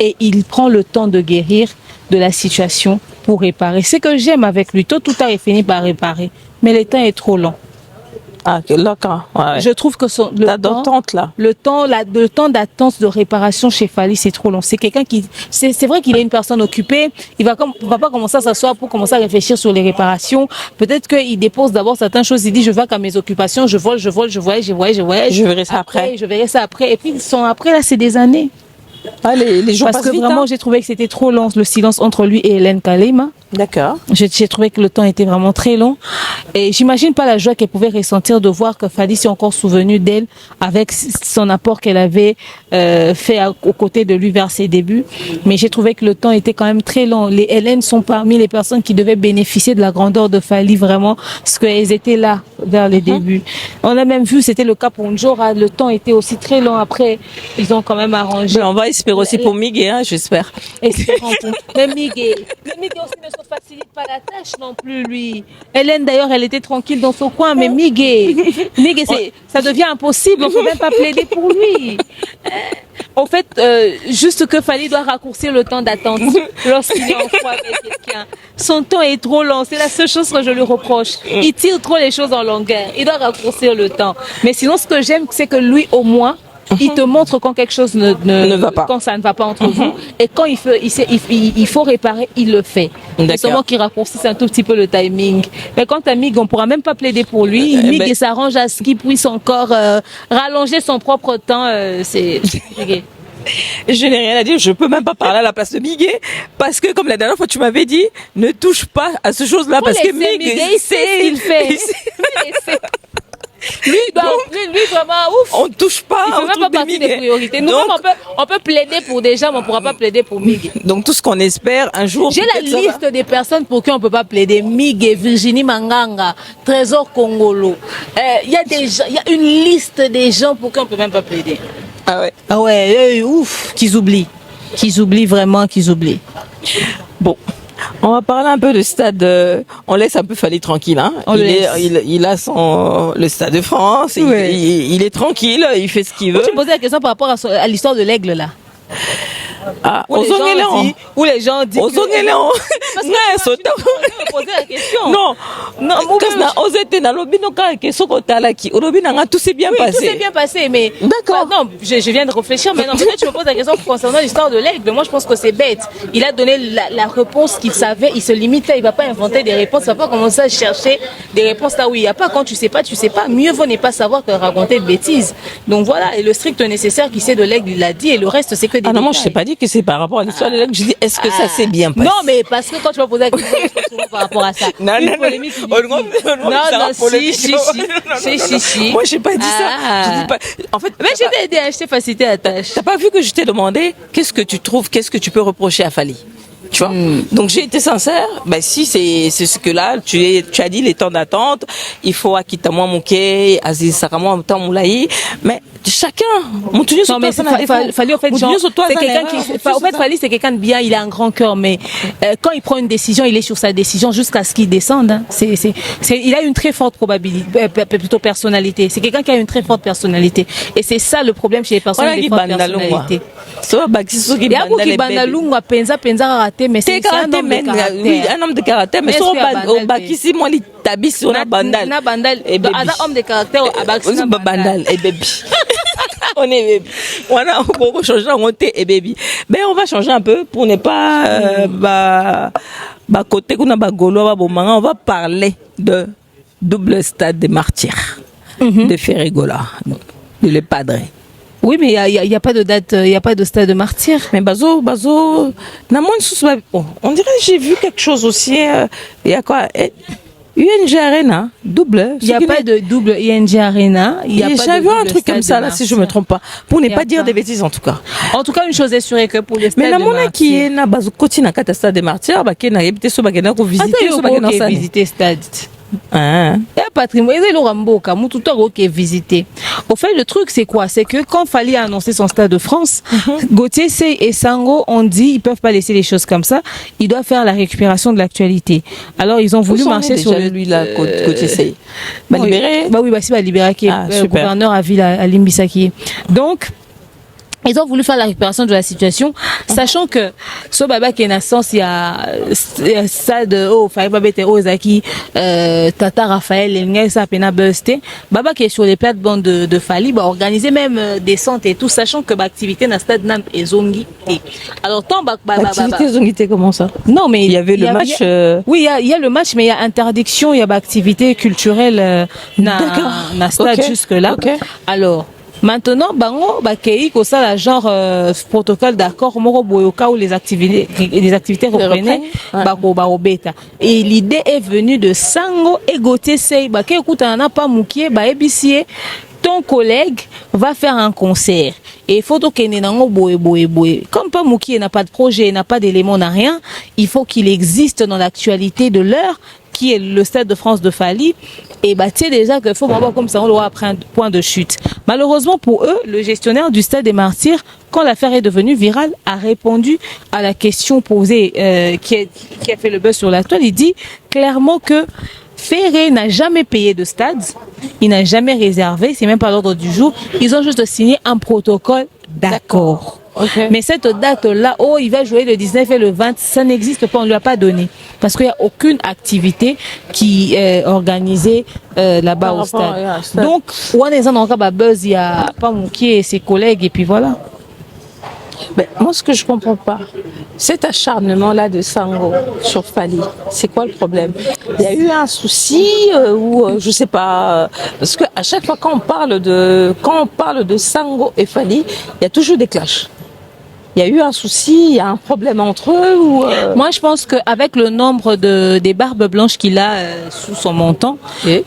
Speaker 4: Et il prend le temps de guérir de la situation pour réparer. Ce que j'aime avec lui, tôt ou tard, il finit par réparer. Mais le temps est trop long.
Speaker 3: Ah, d'accord. Ouais.
Speaker 4: Je trouve que le temps d'attente de réparation chez Fally, c'est trop long. C'est quelqu'un qui, c'est vrai qu'il est une personne occupée. Il va pas commencer à s'asseoir pour commencer à réfléchir sur les réparations. Peut-être qu'il dépose d'abord certaines choses. Il dit, je vais qu'à mes occupations, je voyage.
Speaker 3: Je verrai ça après.
Speaker 4: Je verrai ça après. Et puis, après, là, c'est des années.
Speaker 3: Ah, les jours
Speaker 4: parce que
Speaker 3: vite,
Speaker 4: vraiment, j'ai trouvé que c'était trop long, le silence entre lui et Hélène Kalema.
Speaker 3: D'accord.
Speaker 4: J'ai trouvé que le temps était vraiment très long. Et j'imagine pas la joie qu'elle pouvait ressentir de voir que Fally s'est encore souvenu d'elle avec son apport qu'elle avait fait aux côtés de lui vers ses débuts. Mais j'ai trouvé que le temps était quand même très long. Les Hélène sont parmi les personnes qui devaient bénéficier de la grandeur de Fally vraiment, parce qu'elles étaient là vers les débuts. On a même vu, c'était le cas pour Njora, le temps était aussi très long. Après, ils ont quand même arrangé.
Speaker 3: Mais on va espérer aussi pour Miguel, hein, j'espère.
Speaker 4: Espérons pour... Mais Miguel aussi ne se facilite pas la tâche non plus, lui. Hélène, d'ailleurs, elle était tranquille dans son coin, mais Miguel, ça devient impossible, on ne peut même pas plaider pour lui. En fait, juste que Fally doit raccourcir le temps d'attente lorsqu'il est en froid avec quelqu'un. Son temps est trop long, c'est la seule chose que je lui reproche. Il tire trop les choses en longueur, il doit raccourcir le temps. Mais sinon, ce que j'aime, c'est que lui, au moins, il te montre quand quelque chose ne va pas, quand ça ne va pas entre vous, et quand il faut réparer, il le fait. C'est seulement qu'il raccourcisse un tout petit peu le timing. Mais quant à Mig, on pourra même pas plaider pour lui. Mig s'arrange à ce qu'il puisse encore rallonger son propre temps. C'est compliqué.
Speaker 3: Je n'ai rien à dire, je peux même pas parler à la place de Miguel parce que comme la dernière fois tu m'avais dit, ne touche pas à ce chose-là parce que Miguel
Speaker 4: il sait ce qu'il fait. Lui, vraiment, ouf.
Speaker 3: On touche pas
Speaker 4: il fait même pas partie des priorités. Nous, on peut plaider pour des gens, mais on pourra pas plaider pour Miguel.
Speaker 3: Donc tout ce qu'on espère un jour.
Speaker 4: J'ai la liste des personnes pour qui on peut pas plaider. Miguel, Virginie Manganga, Trésor Congolo. Il y a une liste des gens pour qui on peut même pas plaider.
Speaker 3: Ah ouais.
Speaker 4: Ah ouais, ouf, qu'ils oublient. Qu'ils oublient vraiment, qu'ils oublient.
Speaker 3: Bon. On va parler un peu de stade. On laisse un peu Fally tranquille. Hein. Il a le stade de France. Ouais. Il est tranquille. Il fait ce qu'il veut.
Speaker 4: Tu me posais la question par rapport à l'histoire de l'aigle là.
Speaker 3: Ah,
Speaker 4: où les gens disent
Speaker 3: parce que
Speaker 4: me poser la question.
Speaker 3: Non, tout s'est bien passé.
Speaker 4: Tout s'est bien passé, mais
Speaker 3: d'accord.
Speaker 4: Non, je viens de réfléchir. Mais non, peut-être tu me poses la question concernant l'histoire de l'aigle. Moi, je pense que c'est bête. Il a donné la réponse qu'il savait. Il se limitait. Il va pas inventer des réponses. Il va pas commencer à chercher des réponses là où il y a pas. Quand tu sais pas, tu sais pas. Mieux vaut ne pas savoir que raconter de bêtises. Donc voilà. Et le strict nécessaire qu'il sait de l'aigle, il l'a dit. Et le reste, c'est que des détails.
Speaker 3: Non, moi, je t'ai pas dit que c'est par rapport à l'histoire de l'aigle. Je dis, est-ce que ça s'est bien passé?
Speaker 4: Non, mais parce que quand tu vas poser la question, souvent par rapport à ça.
Speaker 3: Non, si. Moi, j'ai pas dit ça. Je dis pas. En fait,
Speaker 4: mais je t'ai aidé, je t'ai facilité la tâche.
Speaker 3: T'as pas vu que je t'ai demandé qu'est-ce que tu trouves, qu'est-ce que tu peux reprocher à Fally? Tu vois. Donc j'ai été sincère. Ben si c'est ce que là tu as dit les temps d'attente, il faut Akitamo Mouké, Aziz Saramo Moulaï, mais chacun Montunio sur toi,
Speaker 4: Fally en fait c'est quelqu'un qui en fait Fally c'est quelqu'un de bien, il a un grand cœur, mais quand il prend une décision, il est sur sa décision jusqu'à ce qu'il descende. Hein. Il a une très forte probabilité, plutôt personnalité. C'est quelqu'un qui a une très forte personnalité, et c'est ça le problème chez les personnes avec forte personnalité. Il y a beaucoup qui bandalungwa penza mais c'est un homme de caractère.
Speaker 3: Oui, un homme de caractère, mais so bakisi moi li tabisi on a bandal.
Speaker 4: Na bandal. Un homme de caractère abakisi na
Speaker 3: bandal et baby. On est baby. On a changer on et baby. Mais on va changer un peu pour ne pas côté qu'on a bagolo ba bomanga, on va parler de double stade des martyrs de Ferregola, de le padre.
Speaker 4: Oui, mais il y a pas de date, il y a pas de stade de martyr.
Speaker 3: Mais Bazo, na moins on dirait j'ai vu quelque chose aussi. Il y a quoi? UNG Arena, double.
Speaker 4: Il n'y a pas de double UNG Arena.
Speaker 3: J'ai vu un truc comme ça là, si je me trompe pas. Pour ne pas dire des bêtises en tout cas.
Speaker 4: En tout cas, une chose est sûre que pour les stades.
Speaker 3: Mais la monnaie qui est na Bazo côté na stade des martyrs, bah qui na évité so bah qui na
Speaker 4: visiter stade. Patrimoine, visiter. Au fait, le truc, c'est quoi? C'est que quand Fally a annoncé son stade de France, Gauthier Sey et Sango ont dit ils peuvent pas laisser les choses comme ça. Ils doivent faire la récupération de l'actualité. Alors, ils ont voulu marcher sur
Speaker 3: lui là, Gauthier Sey. Libéré.
Speaker 4: Bah oui, c'est libéré qui est gouverneur à ville à Limbisaki. Donc, ils ont voulu faire la récupération de la situation, sachant que ce baba qui est naissance, il y a ça de Fababete Ozaki, Tata Raphaël, Ngesa Pena Buste, baba qui est sur les plates-bandes de Fally, organiser même des centres et tout, sachant que l'activité dans le stade Namp et Zongi. Alors, tant
Speaker 3: l'activité Zongi, comment ça?
Speaker 4: Non, mais
Speaker 3: il y avait le match.
Speaker 4: Oui, il y a le match, mais il y a interdiction, il y a activité culturelle dans le stade jusque-là. Alors, maintenant, bango bakei ko ça la genre protocole d'accord moko boyoka où les activités reprenaient bako beta. Et l'idée est venue de Sango et Gauthier Sey bakei écoute na pas moukié ba ebisie ton collègue va faire un concert et il faut que nenango boye comme pas moukié n'a pas de projet, n'a pas d'éléments, n'a rien, il faut qu'il existe dans l'actualité de l'heure qui est le Stade de France de Fally. Et bah tu sais déjà qu'il faut voir comme ça on doit après un point de chute. Malheureusement pour eux, le gestionnaire du Stade des Martyrs, quand l'affaire est devenue virale, a répondu à la question posée qui a fait le buzz sur la toile. Il dit clairement que Ferré n'a jamais payé de stade, il n'a jamais réservé, c'est même pas l'ordre du jour. Ils ont juste signé un protocole d'accord. Okay. Mais cette date-là, il va jouer le 19 et le 20, ça n'existe pas, on ne lui a pas donné. Parce qu'il n'y a aucune activité qui est organisée là-bas au stade. Donc, on est dans un buzz, il n'y a pas Moukié et ses collègues, et puis voilà.
Speaker 3: Mais moi, ce que je ne comprends pas, cet acharnement-là de Sango sur Fally, c'est quoi le problème? Il y a eu un souci ou je ne sais pas, parce qu'à chaque fois quand on parle de Sango et Fally, il y a toujours des clashs. Il y a eu un souci, il y a un problème entre eux ou
Speaker 4: Moi, je pense qu'avec le nombre des barbes blanches qu'il a sous son menton,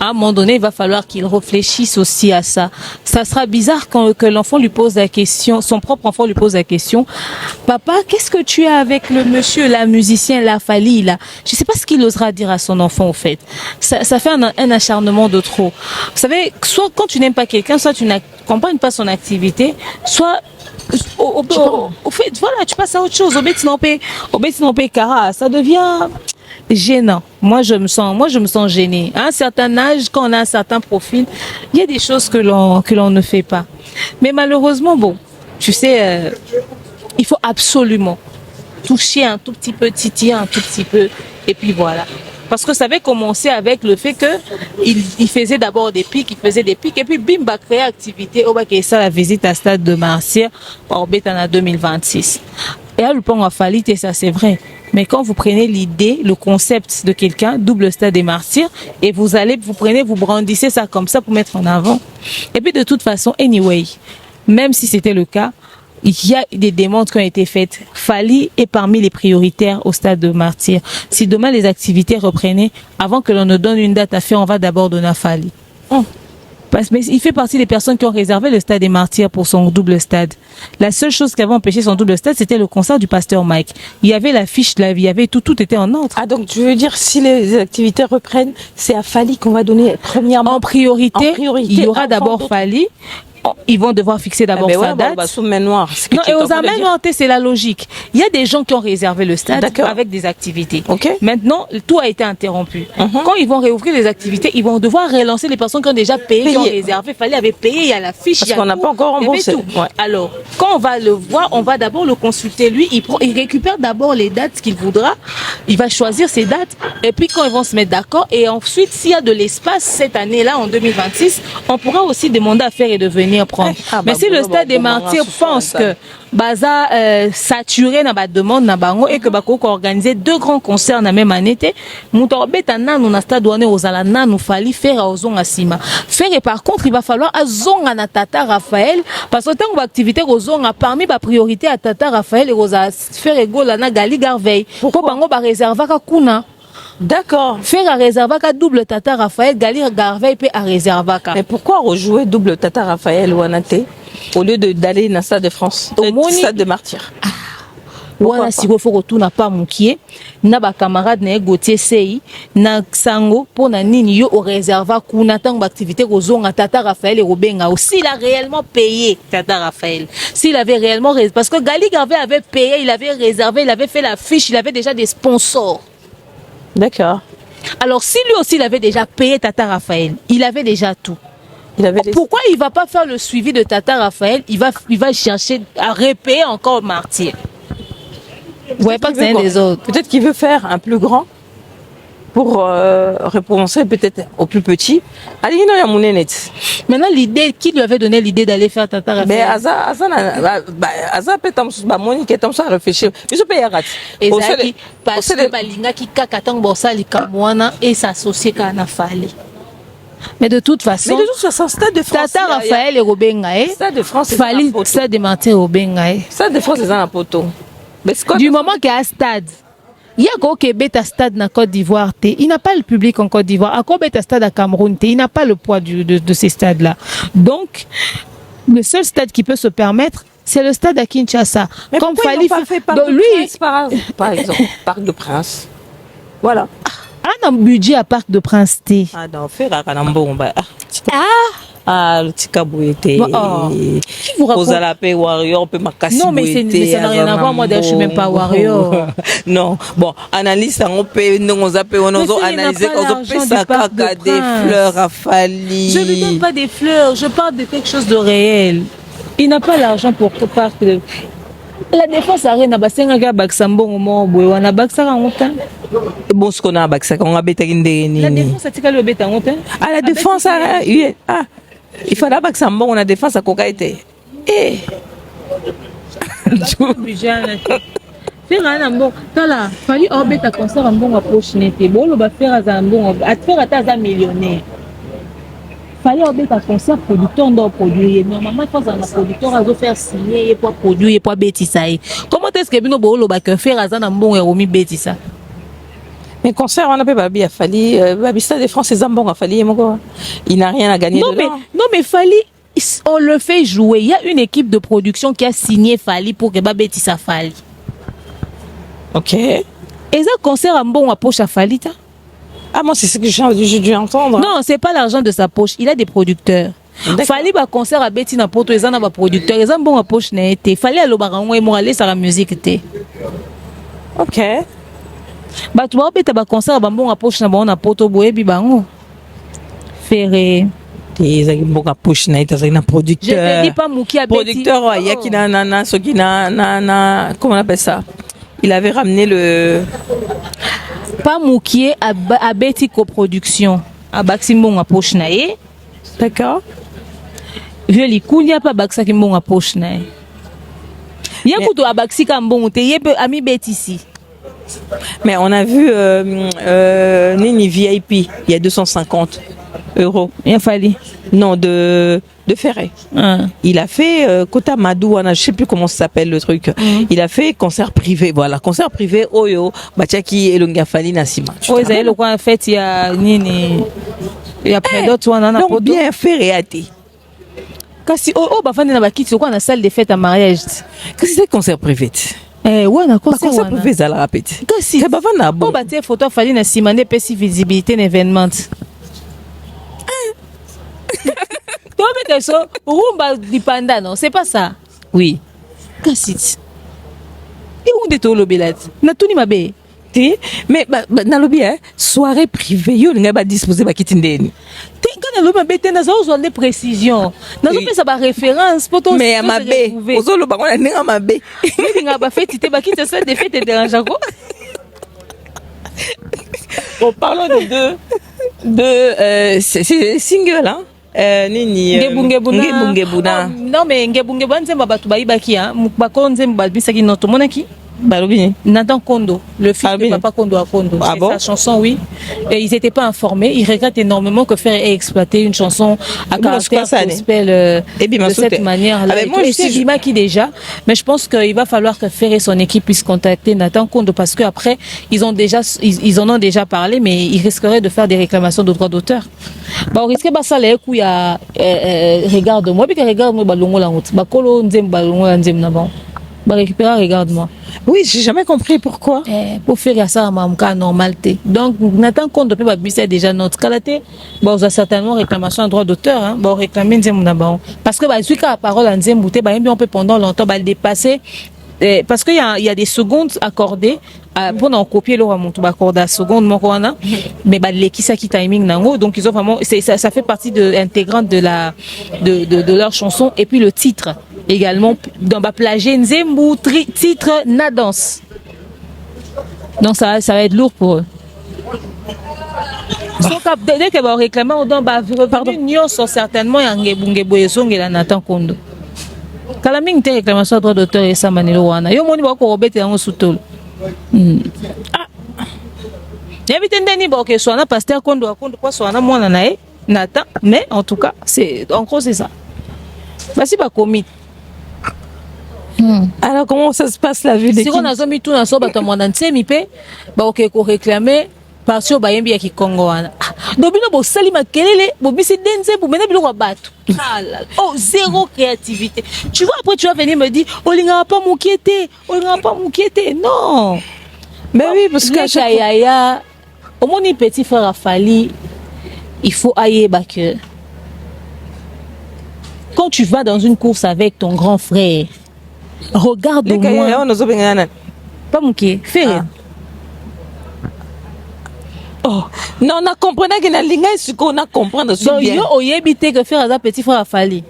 Speaker 4: à un moment donné, il va falloir qu'il réfléchisse aussi à ça. Ça sera bizarre que l'enfant lui pose la question, son propre enfant lui pose la question, papa, qu'est-ce que tu as avec le monsieur, la musicien, la Fali, là? Je sais pas ce qu'il osera dire à son enfant, au fait. Ça fait un acharnement de trop. Vous savez, soit quand tu n'aimes pas quelqu'un, soit tu n'accompagnes pas son activité, soit au fait, voilà, tu passes à autre chose. Au Bétinopé Cara, ça devient gênant. Moi, je me sens gênée. À un certain âge, quand on a un certain profil, il y a des choses que l'on ne fait pas. Mais malheureusement, bon, tu sais, il faut absolument toucher un tout petit peu, titiller un tout petit peu, et puis voilà. Parce que ça avait commencé avec le fait que il faisait d'abord des pics, et puis bim, bah, créer activité, ça la visite à Stade de Martyrs, en 2026. Et à Lupon a fallu, et ça c'est vrai. Mais quand vous prenez l'idée, le concept de quelqu'un, double Stade des Martyrs, et vous brandissez ça comme ça pour mettre en avant. Et puis de toute façon, anyway, même si c'était le cas, il y a des demandes qui ont été faites. Fali est parmi les prioritaires au Stade de Martyrs. Si demain les activités reprenaient, avant que l'on ne donne une date à faire, on va d'abord donner à Fali. Mais il fait partie des personnes qui ont réservé le Stade des Martyrs pour son double stade. La seule chose qui avait empêché son double stade, c'était le concert du pasteur Mike. Il y avait l'affiche, il y avait tout était en ordre.
Speaker 3: Ah, donc tu veux dire, si les activités reprennent, c'est à Fali qu'on va donner premièrement.
Speaker 4: En priorité, il y aura d'abord Fali. Ils vont devoir fixer d'abord sa date.
Speaker 3: Sous main noire.
Speaker 4: Non, et aux main noire, c'est la logique. Il y a des gens qui ont réservé le stade avec des activités. Maintenant, tout a été interrompu. Quand ils vont réouvrir les activités, ils vont devoir relancer les personnes qui ont déjà payé, qui ont réservé. Fallait avait payé, il y a la fiche.
Speaker 3: Parce qu'on n'a pas encore remboursé.
Speaker 4: Alors, quand on va le voir, on va d'abord le consulter. Lui, il récupère d'abord les dates qu'il voudra. Il va choisir ses dates. Et puis, quand ils vont se mettre d'accord, et ensuite, s'il y a de l'espace cette année-là, en 2026, on pourra aussi demander à faire et devenir prendre. Mais si le Stade des Martyrs pense que baza saturé na ba demande na bango et que bako organiser deux grands concerts na même année té muto beta nanu na stade wane ozala nanu fali faire ozonga sima faire et par contre il va falloir azonga na Tata Raphaël parce que tant activité ozonga parmi ba priorité à Tata Raphaël et oza faire égola na Gali Garveil pour bango ba réserver ka kuna.
Speaker 3: D'accord.
Speaker 4: Faire à réserver qu'à double Tata Raphaël, Gali Garveil peut à réserver.
Speaker 3: Mais pourquoi rejouer double Tata Raphaël ou Anaté au lieu d'aller dans le Stade de France, au Stade de Martyrs?
Speaker 4: Wana si faut retourner pas moukié na ba camarade na Gauthier Sei na Sango pour na nini yo au réserva kuna tant activité kozonga Tata Raphaël et Robenga aussi il a réellement payé Tata Raphaël s'il avait réellement parce que Gali Garveil avait payé, il avait réservé, il avait fait la fiche, il avait déjà des sponsors.
Speaker 3: D'accord.
Speaker 4: Alors si lui aussi il avait déjà payé Tata Raphaël, il avait déjà tout. Pourquoi il va pas faire le suivi de Tata Raphaël? Il va chercher à repayer encore Martyr. Vous voyez pas que c'est un des autres.
Speaker 3: Peut-être qu'il veut faire un plus grand pour réponser peut-être au plus petit.
Speaker 4: Maintenant, l'idée, qui lui avait donné l'idée d'aller faire Tata Raphaël?
Speaker 3: Mais Aza peut-être Monique est en train de réfléchir. Je peux y arrêter.
Speaker 4: Exactement. Parce que Balinga qui kakatang borsa likamwana et s'associer à Nafali. Mais de toute façon,
Speaker 3: Stade de France.
Speaker 4: Tata Raphaël et Robengae.
Speaker 3: Stade de France, c'est
Speaker 4: Fali Stade de Martyrs Robengae.
Speaker 3: Stade de France, c'est un poteau.
Speaker 4: Du moment qu'il y a un stade, il y a un Québec à stade en Côte d'Ivoire, il n'a pas le public en Côte d'Ivoire. À Québec à stade à Cameroun, il n'a pas le poids de ces stades-là. Donc, le seul stade qui peut se permettre, c'est le stade à Kinshasa.
Speaker 3: Mais comme pourquoi ils n'ont pas fait Parc de Prince, par exemple, Parc de Prince. Voilà.
Speaker 4: Un budget à Parc de Prince T.
Speaker 3: Ah non, faire à Kanambomba.
Speaker 4: Ah,
Speaker 3: le Tikabouété.
Speaker 4: Qui vous raconte?
Speaker 3: Warrior, on peut marquer.
Speaker 4: Non, mais ça n'a rien à voir. Moi, d'ailleurs, je suis même pas Warrior.
Speaker 3: Non, bon, analyse, on peut, on analyser, on peut ça, caca, des fleurs à Fali.
Speaker 4: Je ne lui donne pas des fleurs, je parle de quelque chose de réel. Il n'a pas l'argent pour que Parc de. La défense arène à Bassenga Baxambon au Morboy, on a Baxara en temps.
Speaker 3: Bon, ce qu'on a à Baxaka, on a Bétagindé.
Speaker 4: La défense a tika le bêta en temps.
Speaker 3: Ah, la défense arène, ah. Il fallait pas que ça on a défense à Cocaïté. Eh!
Speaker 4: Faire un bon, tala, fallait orbiter concert un bon approche n'était bon, le faire à un bon, à faire à ta millionnaire. fallait obéir à concert producteur doit produire normalement quand un producteur a faire signer et pour produire et pour bêtise ça. Comment est-ce que bino bo lo ba que faire azana mbongo ya omi bêtise ça?
Speaker 3: Mais concert, on a pas Babi a fallu. Babi Stade de France, c'est Zambon a fallu. Il n'a rien à gagner.
Speaker 4: Non, mais Fali, on le fait jouer. Il y a une équipe de production qui a signé Fali pour que Babeti ça Fali.
Speaker 3: Ok.
Speaker 4: Et ça, concert à bon à poche à Fali, ta?
Speaker 3: Ah, moi, c'est ce que j'ai dû entendre.
Speaker 4: Non, c'est pas l'argent de sa poche. Il a des producteurs. Fali ba concert à Betty na poto, ils en ont des producteurs. Ils ont bon à poche n'a été. Fali à l'obarango et moi aller sur la musique té.
Speaker 3: Ok.
Speaker 4: Bah tu vois beta ba concert ba bon à poche na bon na poto boye bi bango. Ferré.
Speaker 3: Ils ont bon à poche n'a été un producteur.
Speaker 4: Je te dis pas Mouki à Betty.
Speaker 3: Producteur, il y a qui na ce qui na comment on appelle ça? Il avait ramené le
Speaker 4: pas Mouki à Betty coproduction. À Baximon à poche naé.
Speaker 3: D'accord.
Speaker 4: Je li kunya pas Baxa qui mon à poche naé. Ya kuto à Baxi ka mbon te yé ami Betty ici.
Speaker 3: Mais on a vu Nini VIP, il y a 250 €.
Speaker 4: Il a fallu.
Speaker 3: Non, de Ferré. Il a fait Kota Madou, je ne sais plus comment ça s'appelle le truc. Il a fait concert privé, voilà, concert privé Oyo, Bachaki et Longafali Nassima.
Speaker 4: Oui, c'est le coin en fait, il y a Nini. Il y a près d'autres, on en a
Speaker 3: donc bien fait réaté.
Speaker 4: Kasi bah fan na bakiti c'est quoi na salle de fête à mariage.
Speaker 3: Qu'est-ce que c'est concert privé?
Speaker 4: Ouais, na concert
Speaker 3: privé ça la répète.
Speaker 4: Kasi
Speaker 3: c'est pas na bon.
Speaker 4: Bah tes photos fallait na simane pesi visibilité l'événement. Toi mais ça rumba di panda non, c'est pas ça.
Speaker 3: Oui.
Speaker 4: Kasi. Et où de to lobelat? Na tuni mabe.
Speaker 3: Mais dans le bien soirée privée yo nga ba disposer ba kitindeni.
Speaker 4: Quand on a bête dans ça des précisions. Dans ça ça ba référence pour ton
Speaker 3: mais ma bé ozolo ba on na ma bé.
Speaker 4: Mais nga ba fait tu ba qui te ça des fait te dérange quoi.
Speaker 3: Bon parlons de c'est single hein. Nini
Speaker 4: Ngebungebuna. Non mais Ngebungebuna nzemba batu ba ibaki hein. Mukbako nzemba bisaki noto monaki. Nathan Kondo, le fils de Papa Kondo à Kondo.
Speaker 3: Ah bon?
Speaker 4: Sa chanson, oui. Et ils n'étaient pas informés. Ils regrettent énormément que Ferré ait exploité une chanson à caractère gospel de cette manière-là. Et c'est Bima qui déjà. Mais je pense qu'il va falloir que Ferré et son équipe puissent contacter Nathan Kondo parce qu'après, ils en ont déjà parlé, mais ils risqueraient de faire des réclamations de droits d'auteur. Bah, on risquait ça les coups à regarde-moi, puis que regarde-moi, balongo la route. Bah, kolo nzem balongo la nzem na bon. Bah, récupérer, regarde-moi.
Speaker 3: Oui, j'ai jamais compris pourquoi.
Speaker 4: Pour faire ça, ma normalité. Donc, Nathan Kondo peut pas déjà notre qualité. Bon, on a certainement réclamation en droit d'auteur. Hein. Bon, réclamer parce que bah, celui qui a la parole en Nzembouté, bah, on peut pendant longtemps bah, le dépasser. Parce qu'il y a des secondes accordées pour en copier le remonte accorder à seconde mais bah les qui timing nango donc ils ont vraiment ça fait partie intégrante de leur chanson et puis le titre également dans ba plagier Nzembu titre na danse donc ça va être lourd pour eux. Dès que va réclamer on ba revenu certainement Ngebungebu ezongela Nathan Kondo. Kala mingi te réclamation droit d'auteur et ça manelo wana yo moni ba ko robete yango sutolo yebite ndeni ba ke soana pasteur Kondo akondo kwa soana mwana nae Nathan mais en tout cas c'est en gros c'est ça basi ba commis.
Speaker 3: Alors comment ça se passe la vue des
Speaker 4: si on a zomi tout na so ba to mwana nsemi pe ba ko réclamer parce que bayembi ya Kikongo wana dobino bo sali makelele bo bisi denze bo mena biloko bato oh zéro créativité tu vois après tu vas venir me dire olinga pas m'inquiéter non
Speaker 3: ben oui parce que
Speaker 4: yaya au mon petit frère a fallu il faut ailler que quand tu vas dans une course avec ton grand frère regarde-moi pas m'inquiéter fais rien.
Speaker 3: Oh, non, on a compris que na linga ce qu'on a comprendre
Speaker 4: donc bien. Yo oyebite que faire à petit frère a fallu.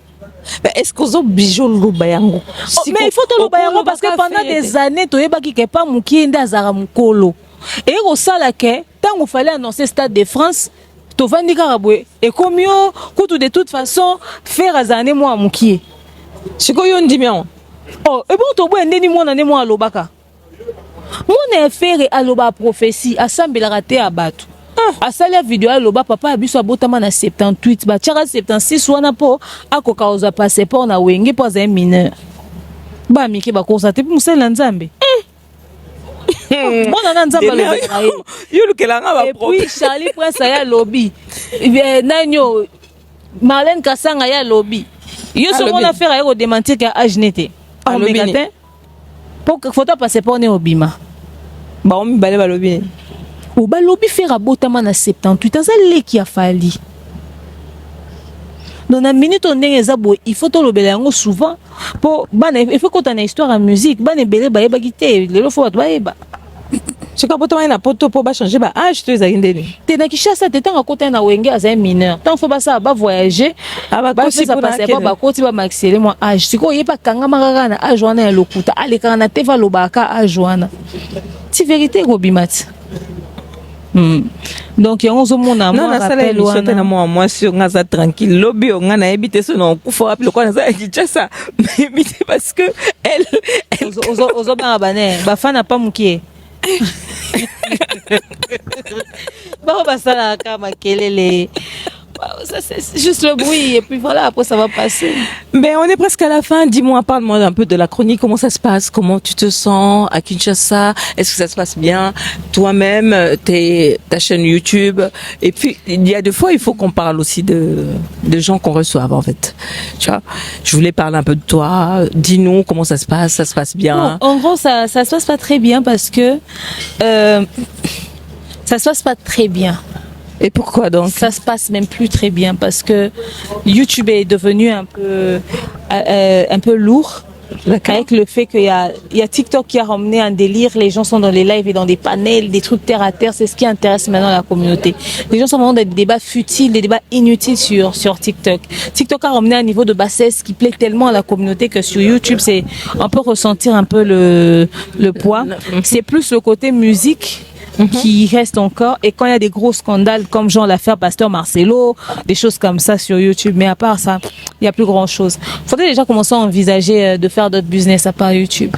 Speaker 3: Mais est-ce qu'on a bijou lubayango?
Speaker 4: Mais il faut te lubayango parce que pendant des années tu yebaki que pas muki nda azara mukolo. Et au sala que tant il fallait annoncer Stade de France, to vandi karabwe et comme yo kutu de toute façon faire azane moi muki.
Speaker 3: Siko yo ndimion.
Speaker 4: Oh, et bon to bo ndeni mwana ne moi alobaka. Mon affaire à l'oba prophétie à sambela raté à battu. asali video aloba papa ya biso abotama na 78 batiaka 76 wana mpo akoka kozwa passeport na wenge mpo azali mineur bamike bakosa te mpo mosali na nzambe mwana na nzambe alobaka ye epuis Charlie Prince ya lobi nanyo Marlène Kasanga ya lobi yo somona affaire aye kodementir ka age nete omeka te mpo foto passeport ne obima
Speaker 3: bango mibale balobi nini
Speaker 4: balobi faire abotama na 78 aza leki ya fali donc na minute ndenge eza boye il faut tolobela yango souvent mpo bana il faut kota na histoire ya musique bana ebele bayebaki te lelo fo bato bayeba
Speaker 3: soki abotama na poto mpo bachange ba age to ezalaki ndeni
Speaker 4: te na Kinshasa te ntango akota na wenge azali mineur ntango fo basala bavoyage bapesa passeport bakoti bamaxile mwa age sikoyo oyeba kangama kaka na age wana ya lokuta alekaka na te valobaka age wana ti vérité ekobima ti donc yango ozomona mwa rappel wana
Speaker 3: na mwa mwasi nga aza tranquille lobi nga nayebi te so na okufa wapi lokola naza ya Kinshasa nayebi te parce que
Speaker 4: ozobanga bane bafana pa mokie bao basalaka makelele c'est juste le bruit et puis voilà après ça va passer.
Speaker 3: Mais on est presque à la fin. Dis-moi, parle-moi un peu de la chronique. Comment ça se passe? Comment tu te sens à Kinshasa? Est-ce que ça se passe bien? Toi-même, ta chaîne YouTube. Et puis il y a des fois il faut qu'on parle aussi de gens qu'on reçoit en fait. Tu vois, je voulais parler un peu de toi. Dis-nous comment ça se passe. Ça se passe bien?
Speaker 4: Bon, en gros ça se passe pas très bien parce que ça se passe pas très bien.
Speaker 3: Et pourquoi donc?
Speaker 4: Ça se passe même plus très bien parce que YouTube est devenu un peu lourd. Avec le fait qu'il y a TikTok qui a ramené un délire, les gens sont dans les lives et dans des panels, des trucs terre à terre, c'est ce qui intéresse maintenant la communauté. Les gens sont vraiment dans des débats futiles, des débats inutiles sur TikTok. TikTok a ramené un niveau de bassesse qui plaît tellement à la communauté que sur YouTube, on peut ressentir un peu le poids. C'est plus le côté musique qui reste encore, et quand il y a des gros scandales comme genre l'affaire Pasteur Marcelo, des choses comme ça sur YouTube, mais à part ça il n'y a plus grand chose. Il faudrait déjà commencer à envisager de faire d'autres business à part YouTube.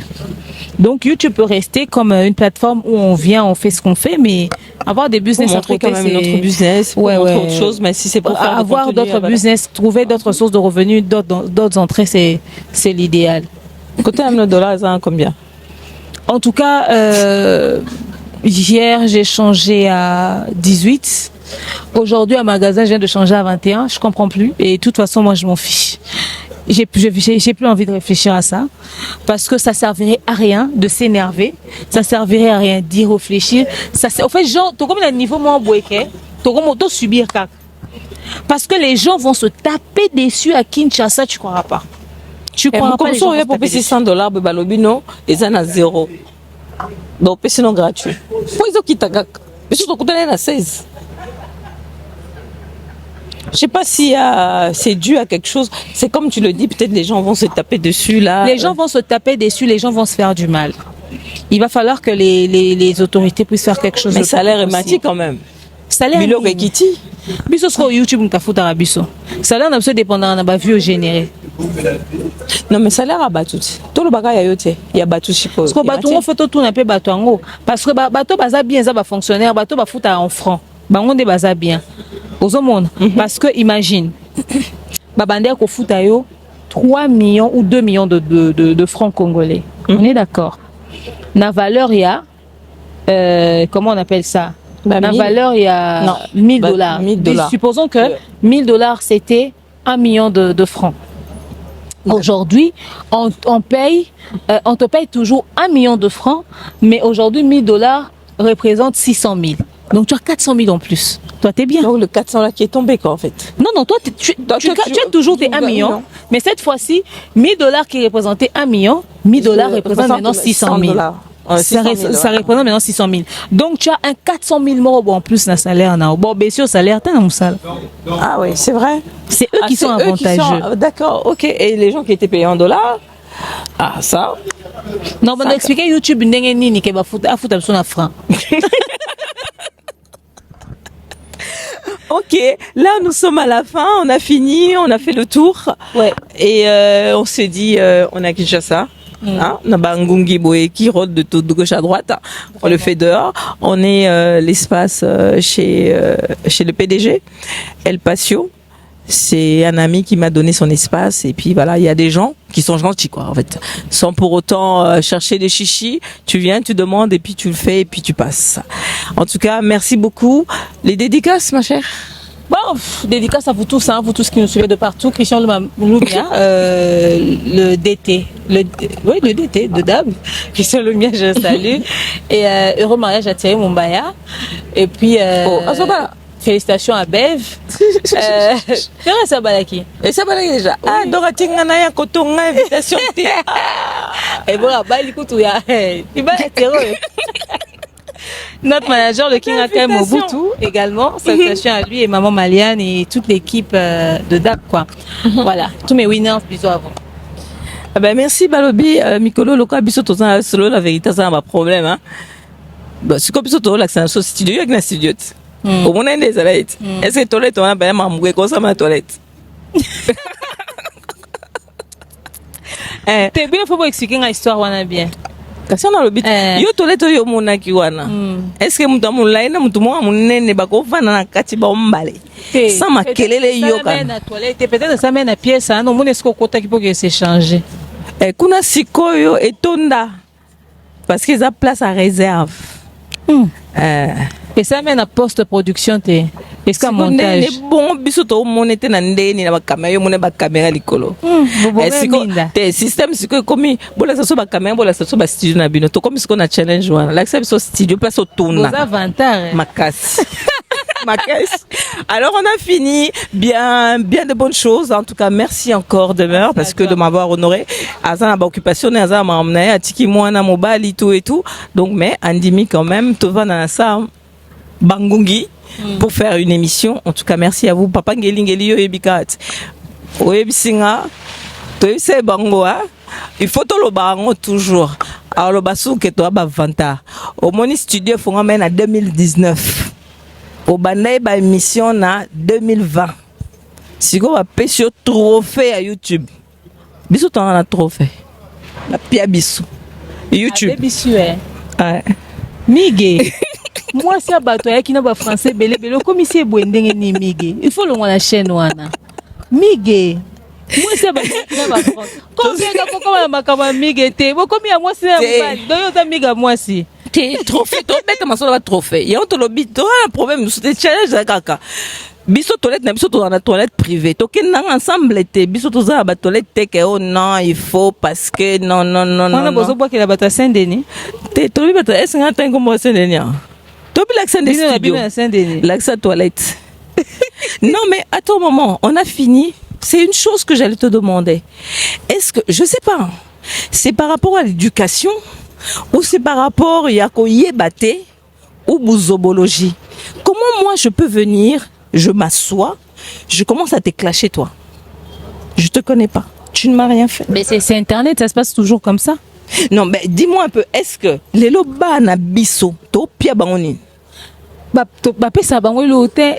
Speaker 4: Donc YouTube peut rester comme une plateforme où on vient, on fait ce qu'on fait, mais avoir des business à côté,
Speaker 3: quand même notre business, pour montrer autre chose, mais si c'est pour faire
Speaker 4: avoir d'autres business, trouver d'autres sources de revenus, d'autres entrées, c'est l'idéal.
Speaker 3: Côté le dollar, ça combien? En
Speaker 4: tout cas, hier, j'ai changé à 18. Aujourd'hui, à magasin, je viens de changer à 21. Je comprends plus. Et de toute façon, moi, je m'en fiche. J'ai plus envie de réfléchir à ça. Parce que ça servirait à rien de s'énerver. Ça servirait à rien d'y réfléchir. En fait, genre, t'as comme un niveau moins bouéquet. T'as comme auto subir cac. Parce que les gens vont se taper dessus à Kinshasa, tu croiras pas. Tu croiras pas. Les gens vont se taper dessus.
Speaker 3: $600, Balobino, et ça n'a zéro. Donc, c'est non gratuit. Pourquoi ils ont quitté Gak? Mais surtout, quand on est à 16. Je sais pas si c'est dû à quelque chose. C'est comme tu le dis, peut-être les gens vont se taper dessus là.
Speaker 4: Les gens vont se taper dessus, les gens vont se faire du mal. Il va falloir que les autorités puissent faire quelque chose.
Speaker 3: Mais ça a l'air ématique quand même.
Speaker 4: Salaire
Speaker 3: Bilo Gekiti.
Speaker 4: Biso sur YouTube nkafuta rabiso. Salaire n'a pas dépendant na vue généré.
Speaker 3: Non mais salaire a battu. Tout le bagage yote, il y a battu chipo.
Speaker 4: Parce que bato on fait tout na pe bato ngo parce que bato baza bien ça ba fonctionnaire, bato ba futa en franc. Bango de baza bien. Aux monde parce que imagine. Babande ko futa yo 3 millions ou 2 millions de francs congolais. On est d'accord. Na valeur il y a comment on appelle ça? La valeur, il y a $1000. Supposons que $1000 c'était 1 million de francs. Aujourd'hui, on te paye toujours 1 million de francs, mais aujourd'hui, $1000 représente 600 000. Donc tu as 400 000 en plus. Toi, t'es bien.
Speaker 3: Donc le 400 là qui est tombé quoi en fait.
Speaker 4: Non, toi, tu as toujours tes 1 million, mais cette fois-ci, $1000 qui représentait 1 million, $1000 représente maintenant 600 000. Ça représente maintenant 600 000. Donc tu as un 400 000 morts en plus dans salaire. Bon, bien sûr, salaire, t'as un salaire.
Speaker 3: Ah oui, c'est vrai.
Speaker 4: C'est eux qui sont avantageux.
Speaker 3: D'accord, ok. Et les gens qui étaient payés en dollars? Ah, ça.
Speaker 4: Non, on va expliquer YouTube, nini qui va foutre à franc.
Speaker 3: Ok, là nous sommes à la fin, on a fini, on a fait le tour.
Speaker 4: Ouais.
Speaker 3: Et on s'est dit, on a Kinshasa. Hein, na bangungi boye qui rôde de gauche à droite. On le fait dehors. On est l'espace chez le PDG, El Patio. C'est un ami qui m'a donné son espace et puis voilà, il y a des gens qui sont gentils quoi en fait, sans pour autant chercher des chichis. Tu viens, tu demandes et puis tu le fais et puis tu passes. En tout cas, merci beaucoup. Les dédicaces, ma chère.
Speaker 4: Bon, dédicace à vous tous, hein, vous tous qui nous suivez de partout. Christian Lumia, le DT, le DT de Dab. Christian Lumia, je salue. Et heureux mariage à Thierry Mumbaya. Et puis, félicitations à Bev. Faire ça balaki.
Speaker 3: Et ça balaki déjà. Ah, Dorati ngana ya kotonga invitation.
Speaker 4: Et voilà, balikutu ya. Il va être notre manager, le King Akai Mobutu, également. Salutations à lui et Maman Maliane et toute l'équipe de DAP, quoi. Voilà. Tous mes winners, bisous à vous.
Speaker 3: Ah ben, merci, Balobi. Mikolo, le cas, bisous, tout ça, solo, la vérité, ça n'a pas de problème, hein. Bah, c'est comme bisous, tout là, c'est un studio, il y a un studio. Au moins, il y a des toilettes. Est-ce que les toilettes, on a bien mamoué, comme ça, ma toilette?
Speaker 4: T'es bien, il faut pas expliquer une histoire, on a bien.
Speaker 3: Kasi on a le bit yo toleto yo mona ki wana est-ce que mutu amulai na mutu mo munene bako vana na kati ba ombale sans makelele yo kana
Speaker 4: na toilette peut-être ça mène à pièce non mon est-ce qu'on compte qui peut que c'est changer
Speaker 3: kuna sikoyo etonda parce qu'ils a place à réserve
Speaker 4: et ça mène à post-production est-ce qu'un montage
Speaker 3: c'est bon biso to monete na ndeni na ba caméra yo mone ba caméra likolo te système siko komi bola ça ba caméra bola ça ba studio na bino to comme ce qu'on a challenge wana like ça so studio place au tourna
Speaker 4: vous avantage
Speaker 3: makasi makasi. Alors on a fini bien de bonnes choses. En tout cas merci encore demeure parce que de m'avoir honoré azana ba occupation na azana mamna atiki mwana mobali tout et tout donc mais andimi quand même to va na ça bangungi pour faire une émission. En tout cas, merci à vous. Papa Ngeli yo ebikat. Oebisinga. Toise bangoa. Il faut to lo bango toujours. Alors le basu que toi ba vanta. Au moni studio fonga men en 2019. Au bandai ba émission na 2020. Siko ba pesio trophée à YouTube. Biso to na trophée. La pia biso. YouTube.
Speaker 4: Biso ouais. Miguel. Moi si abato ya kina ba français belé comme ici boendenge ni mige il faut le voir la chaîne wana mige moi si abato kina ba français comme bien ka kokoma makama mige te bo comme ya moi si ya mbali do yo ta miga moi si
Speaker 3: te trophée to beta maso ba trophée ya on to lobi to un problème sur des challenges kaka biso toilette na biso to dans la toilette privée to ken ensemble te biso to za ba toilette te que oh non il faut parce que non
Speaker 4: on a besoin boire que la bata Saint-Denis
Speaker 3: te to beta est-ce que t'as comme Saint-Denis l'accent toilette. Non mais attends un moment, on a fini. C'est une chose que j'allais te demander. Est-ce que, je sais pas, c'est par rapport à l'éducation ou c'est par rapport à Yebate ou bouzobologie? Comment moi je peux venir, je m'assois, je commence à te clasher toi? Je te connais pas, tu ne m'as rien fait.
Speaker 4: Mais c'est Internet, ça se passe toujours comme ça.
Speaker 3: Non mais dis-moi un peu, est-ce que les loba na biso to pia bangoni?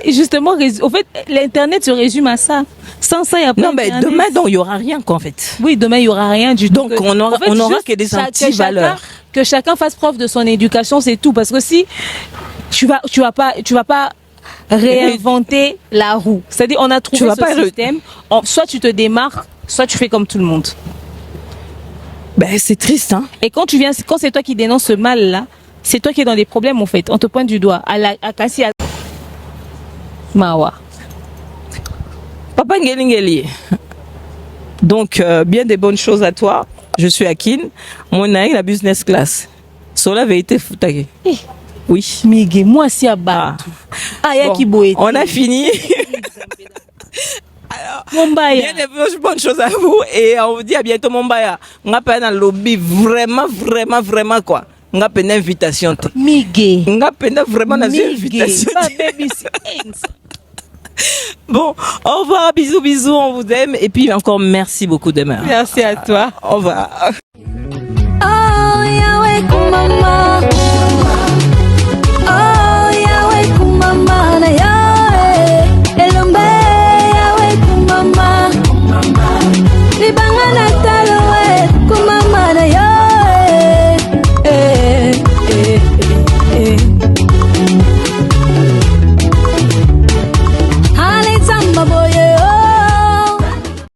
Speaker 4: Justement, au fait, l'Internet se résume à ça. Sans ça, il n'y a pas.
Speaker 3: Non, mais demain, il n'y aura rien, quoi, en fait.
Speaker 4: Oui, demain, il n'y aura rien du tout.
Speaker 3: Donc, on aura que des anti-valeurs.
Speaker 4: Que chacun fasse preuve de son éducation, c'est tout. Parce que si tu vas pas réinventer la roue. C'est-à-dire, on a trouvé ce système. Soit tu te démarques, soit tu fais comme tout le monde.
Speaker 3: Ben, c'est triste, hein.
Speaker 4: Et quand c'est toi qui dénonces ce mal-là, c'est toi qui es dans des problèmes en fait. On te pointe du doigt. À Kassi, à Mawa.
Speaker 3: Papa Ngeli. Donc, bien des bonnes choses à toi. Je suis Akin. Mon naï, la business class. Sur la vérité, foutagé. Oui.
Speaker 4: Miguel, moi, si à bas. On
Speaker 3: a fini. Alors, bien des bonnes choses à vous. Et on vous dit à bientôt, Mombaya. On a pas dans le lobby. Vraiment, quoi. On a une invitation.
Speaker 4: Miguel.
Speaker 3: On a vraiment une invitation. Bon, au revoir, bisous, on vous aime. Et puis encore, merci beaucoup, Demeure.
Speaker 4: Merci à toi.
Speaker 3: Au revoir.
Speaker 5: Oh, Yahweh,